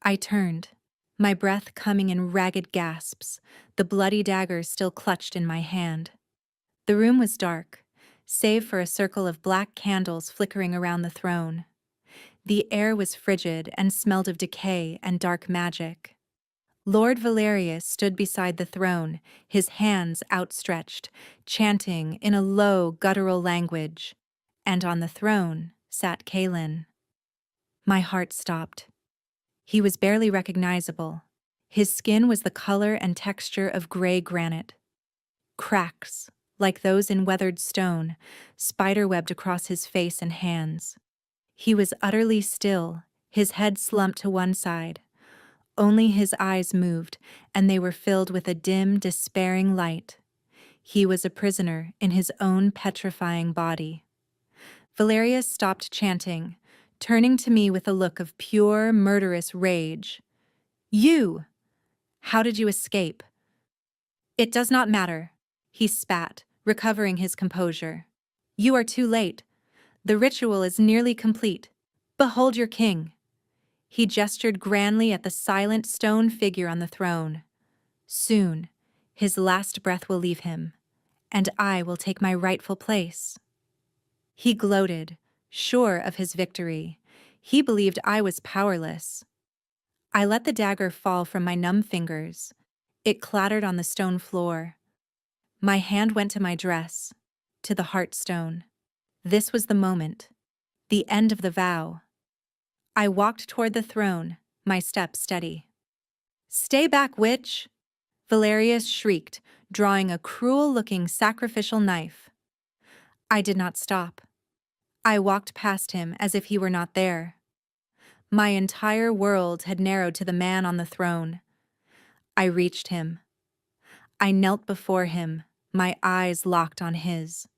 I turned, my breath coming in ragged gasps, the bloody dagger still clutched in my hand. The room was dark, save for a circle of black candles flickering around the throne. The air was frigid and smelled of decay and dark magic. Lord Valerius stood beside the throne, his hands outstretched, chanting in a low, guttural language, and on the throne sat Kaelin. My heart stopped. He was barely recognizable. His skin was the color and texture of gray granite. Cracks, like those in weathered stone, spiderwebbed across his face and hands. He was utterly still, his head slumped to one side. Only his eyes moved, and they were filled with a dim, despairing light. He was a prisoner in his own petrifying body. Valerius stopped chanting, turning to me with a look of pure, murderous rage. "You! How did you escape?" "It does not matter," he spat, recovering his composure. "You are too late. The ritual is nearly complete. Behold your king." He gestured grandly at the silent stone figure on the throne. "Soon, his last breath will leave him, and I will take my rightful place." He gloated, sure of his victory. He believed I was powerless. I let the dagger fall from my numb fingers. It clattered on the stone floor. My hand went to my dress, to the heartstone. This was the moment, the end of the vow. I walked toward the throne, my step steady. "Stay back, witch!" Valerius shrieked, drawing a cruel-looking sacrificial knife. I did not stop. I walked past him as if he were not there. My entire world had narrowed to the man on the throne. I reached him. I knelt before him, my eyes locked on his.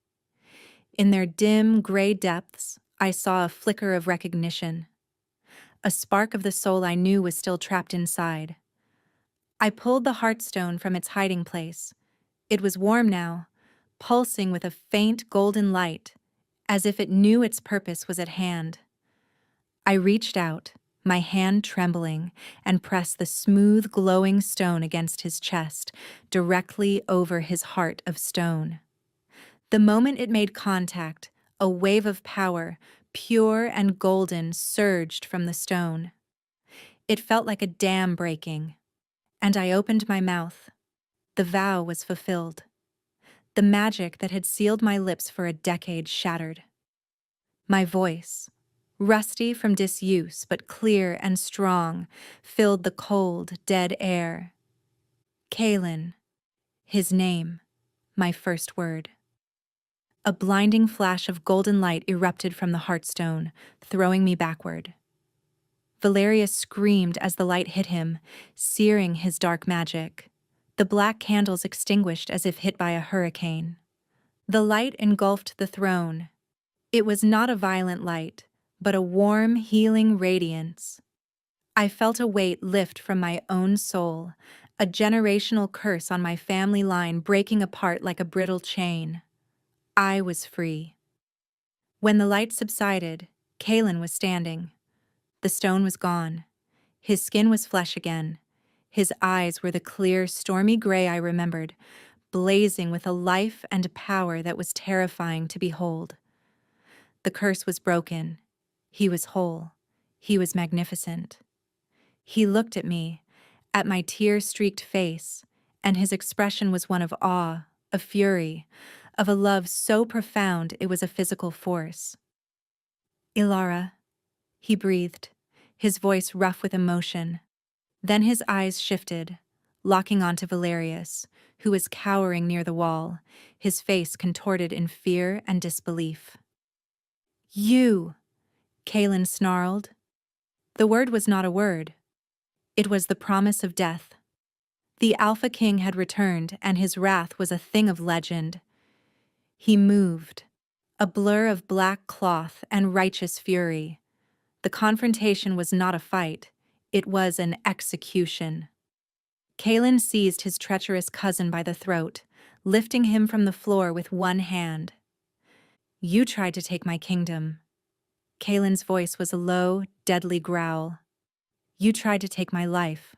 In their dim, gray depths, I saw a flicker of recognition. A spark of the soul I knew was still trapped inside. I pulled the heartstone from its hiding place. It was warm now, pulsing with a faint golden light, as if it knew its purpose was at hand. I reached out, my hand trembling, and pressed the smooth, glowing stone against his chest, directly over his heart of stone. The moment it made contact, a wave of power, pure and golden, surged from the stone. It felt like a dam breaking, and I opened my mouth. The vow was fulfilled. The magic that had sealed my lips for a decade shattered. My voice, rusty from disuse but clear and strong, filled the cold, dead air. Kaelin, his name, my first word. A blinding flash of golden light erupted from the heartstone, throwing me backward. Valerius screamed as the light hit him, searing his dark magic. The black candles extinguished as if hit by a hurricane. The light engulfed the throne. It was not a violent light, but a warm, healing radiance. I felt a weight lift from my own soul, a generational curse on my family line breaking apart like a brittle chain. I was free. When the light subsided, Kaelin was standing. The stone was gone. His skin was flesh again. His eyes were the clear, stormy gray I remembered, blazing with a life and power that was terrifying to behold. The curse was broken. He was whole. He was magnificent. He looked at me, at my tear-streaked face, and his expression was one of awe, of fury, of a love so profound it was a physical force. "Ilara," he breathed, his voice rough with emotion. Then his eyes shifted, locking onto Valerius, who was cowering near the wall, his face contorted in fear and disbelief. "You!" Kaelin snarled. The word was not a word. It was the promise of death. The Alpha King had returned, and his wrath was a thing of legend. He moved, a blur of black cloth and righteous fury. The confrontation was not a fight, it was an execution. Kaelin seized his treacherous cousin by the throat, lifting him from the floor with one hand. "You tried to take my kingdom." Kaelin's voice was a low, deadly growl. "You tried to take my life.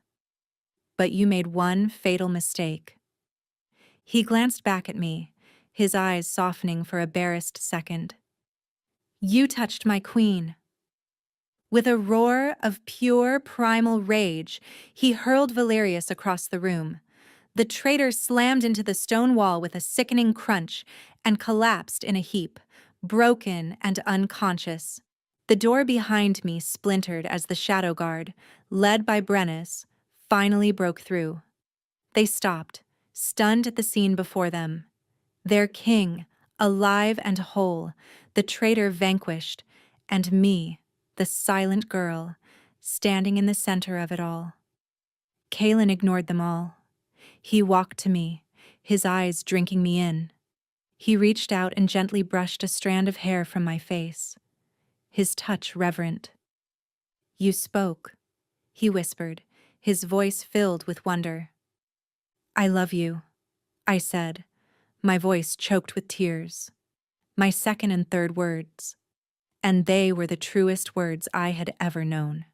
But you made one fatal mistake." He glanced back at me, his eyes softening for a barest second. "You touched my queen." With a roar of pure, primal rage, he hurled Valerius across the room. The traitor slammed into the stone wall with a sickening crunch and collapsed in a heap, broken and unconscious. The door behind me splintered as the Shadow Guard, led by Brennus, finally broke through. They stopped, stunned at the scene before them. Their king, alive and whole, the traitor vanquished, and me, the silent girl, standing in the center of it all. Kaelin ignored them all. He walked to me, his eyes drinking me in. He reached out and gently brushed a strand of hair from my face, his touch reverent. "You spoke," he whispered, his voice filled with wonder. "I love you," I said, my voice choked with tears. My second and third words. And they were the truest words I had ever known.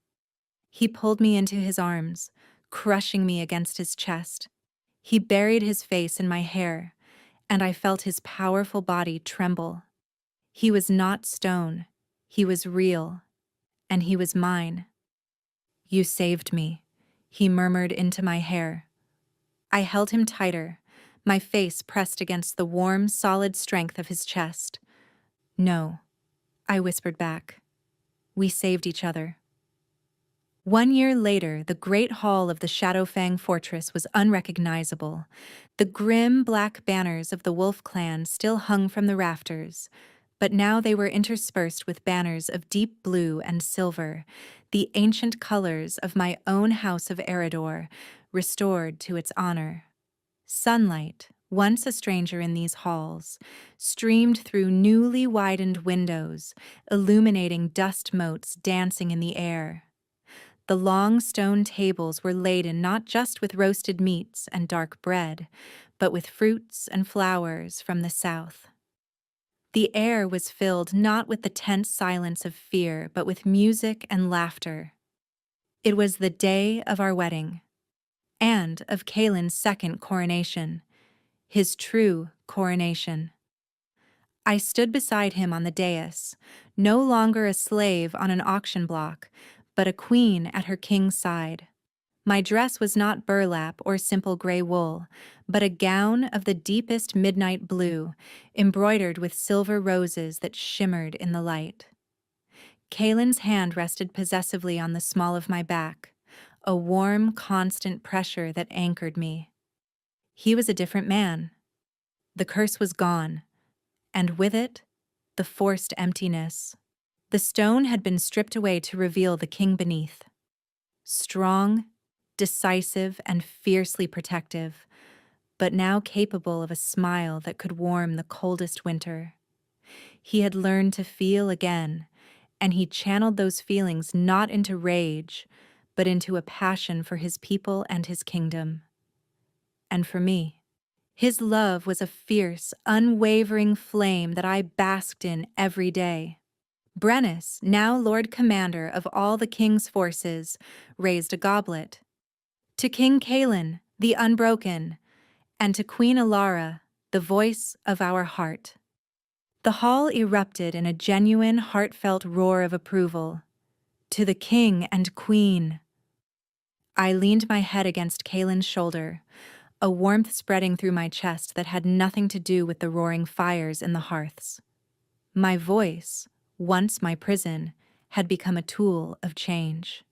He pulled me into his arms, crushing me against his chest. He buried his face in my hair, and I felt his powerful body tremble. He was not stone, he was real, and he was mine. "You saved me," he murmured into my hair. I held him tighter, my face pressed against the warm, solid strength of his chest. "No," I whispered back. "We saved each other." 1 year later, the great hall of the Shadowfang fortress was unrecognizable. The grim black banners of the Wolf clan still hung from the rafters, but now they were interspersed with banners of deep blue and silver, the ancient colors of my own house of Eredor, restored to its honor. Sunlight, once a stranger in these halls, streamed through newly widened windows, illuminating dust motes dancing in the air. The long stone tables were laden not just with roasted meats and dark bread, but with fruits and flowers from the south. The air was filled not with the tense silence of fear, but with music and laughter. It was the day of our wedding, and of Kaelin's second coronation, his true coronation. I stood beside him on the dais, no longer a slave on an auction block, but a queen at her king's side. My dress was not burlap or simple gray wool, but a gown of the deepest midnight blue, embroidered with silver roses that shimmered in the light. Kaelin's hand rested possessively on the small of my back, a warm, constant pressure that anchored me. He was a different man. The curse was gone, and with it, the forced emptiness. The stone had been stripped away to reveal the king beneath. Strong, decisive, and fiercely protective, but now capable of a smile that could warm the coldest winter. He had learned to feel again, and he channeled those feelings not into rage, but into a passion for his people and his kingdom. And for me, his love was a fierce, unwavering flame that I basked in every day. Brennus, now Lord Commander of all the king's forces, raised a goblet. To King Kaelin, the Unbroken, and to Queen Alara, the voice of our heart. The hall erupted in a genuine, heartfelt roar of approval. To the king and queen. I leaned my head against Kaelin's shoulder, a warmth spreading through my chest that had nothing to do with the roaring fires in the hearths. My voice, once my prison, had become a tool of change.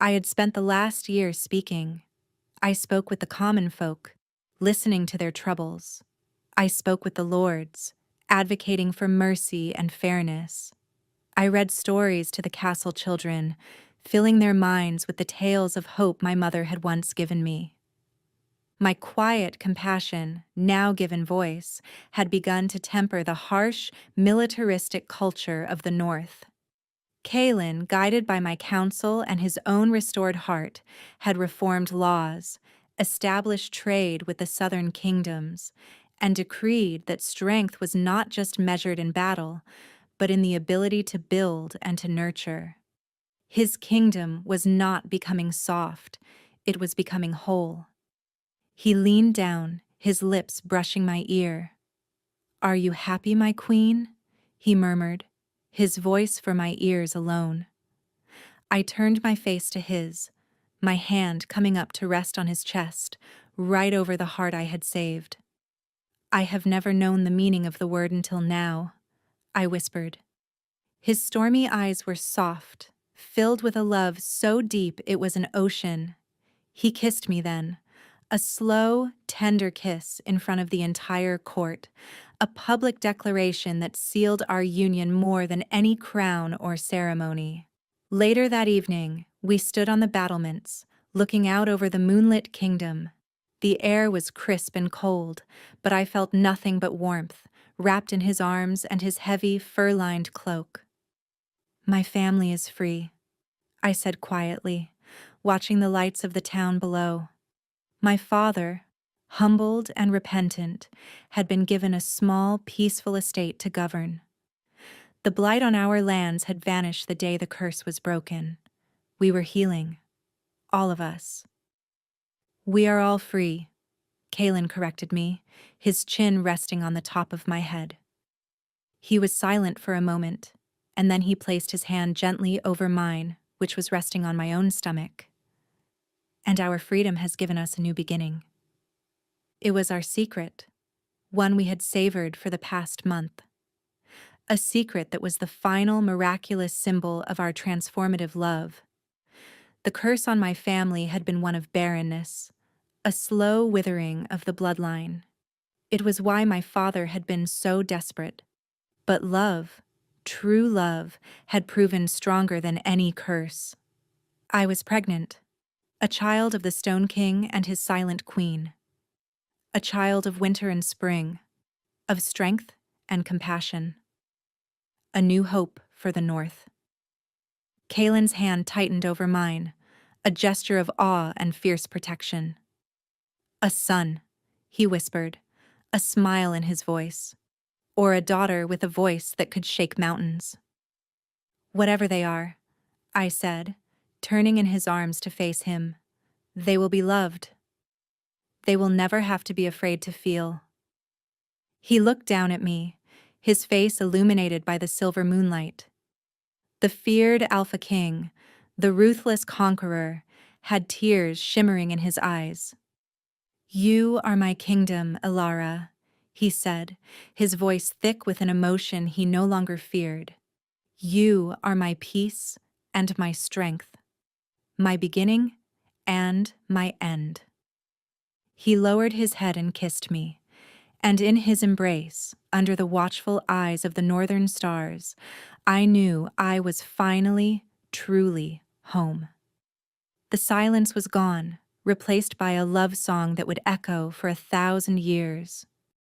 I had spent the last year speaking. I spoke with the common folk, listening to their troubles. I spoke with the lords, advocating for mercy and fairness. I read stories to the castle children, filling their minds with the tales of hope my mother had once given me. My quiet compassion, now given voice, had begun to temper the harsh, militaristic culture of the North. Kaelin, guided by my counsel and his own restored heart, had reformed laws, established trade with the southern kingdoms, and decreed that strength was not just measured in battle, but in the ability to build and to nurture. His kingdom was not becoming soft, it was becoming whole. He leaned down, his lips brushing my ear. "Are you happy, my queen?" he murmured, his voice for my ears alone. I turned my face to his, my hand coming up to rest on his chest, right over the heart I had saved. "I have never known the meaning of the word until now," I whispered. His stormy eyes were soft, filled with a love so deep it was an ocean. He kissed me then, a slow, tender kiss in front of the entire court, a public declaration that sealed our union more than any crown or ceremony. Later that evening, we stood on the battlements, looking out over the moonlit kingdom. The air was crisp and cold, but I felt nothing but warmth, wrapped in his arms and his heavy, fur-lined cloak. "My family is free," I said quietly, watching the lights of the town below. My father, humbled and repentant, had been given a small, peaceful estate to govern. The blight on our lands had vanished the day the curse was broken. We were healing. All of us. "We are all free," Kaelin corrected me, his chin resting on the top of my head. He was silent for a moment, and then he placed his hand gently over mine, which was resting on my own stomach. "And our freedom has given us a new beginning." It was our secret, one we had savored for the past month. A secret that was the final miraculous symbol of our transformative love. The curse on my family had been one of barrenness, a slow withering of the bloodline. It was why my father had been so desperate. But love, true love, had proven stronger than any curse. I was pregnant, a child of the Stone King and his silent queen. A child of winter and spring, of strength and compassion. A new hope for the North. Kaelin's hand tightened over mine, a gesture of awe and fierce protection. "A son," he whispered, a smile in his voice. "Or a daughter with a voice that could shake mountains." "Whatever they are," I said, turning in his arms to face him, "they will be loved. They will never have to be afraid to feel." He looked down at me, his face illuminated by the silver moonlight. The feared Alpha King, the ruthless conqueror, had tears shimmering in his eyes. "You are my kingdom, Elara," he said, his voice thick with an emotion he no longer feared. "You are my peace and my strength, my beginning and my end." He lowered his head and kissed me, and in his embrace, under the watchful eyes of the northern stars, I knew I was finally, truly home. The silence was gone, replaced by a love song that would echo for 1,000 years.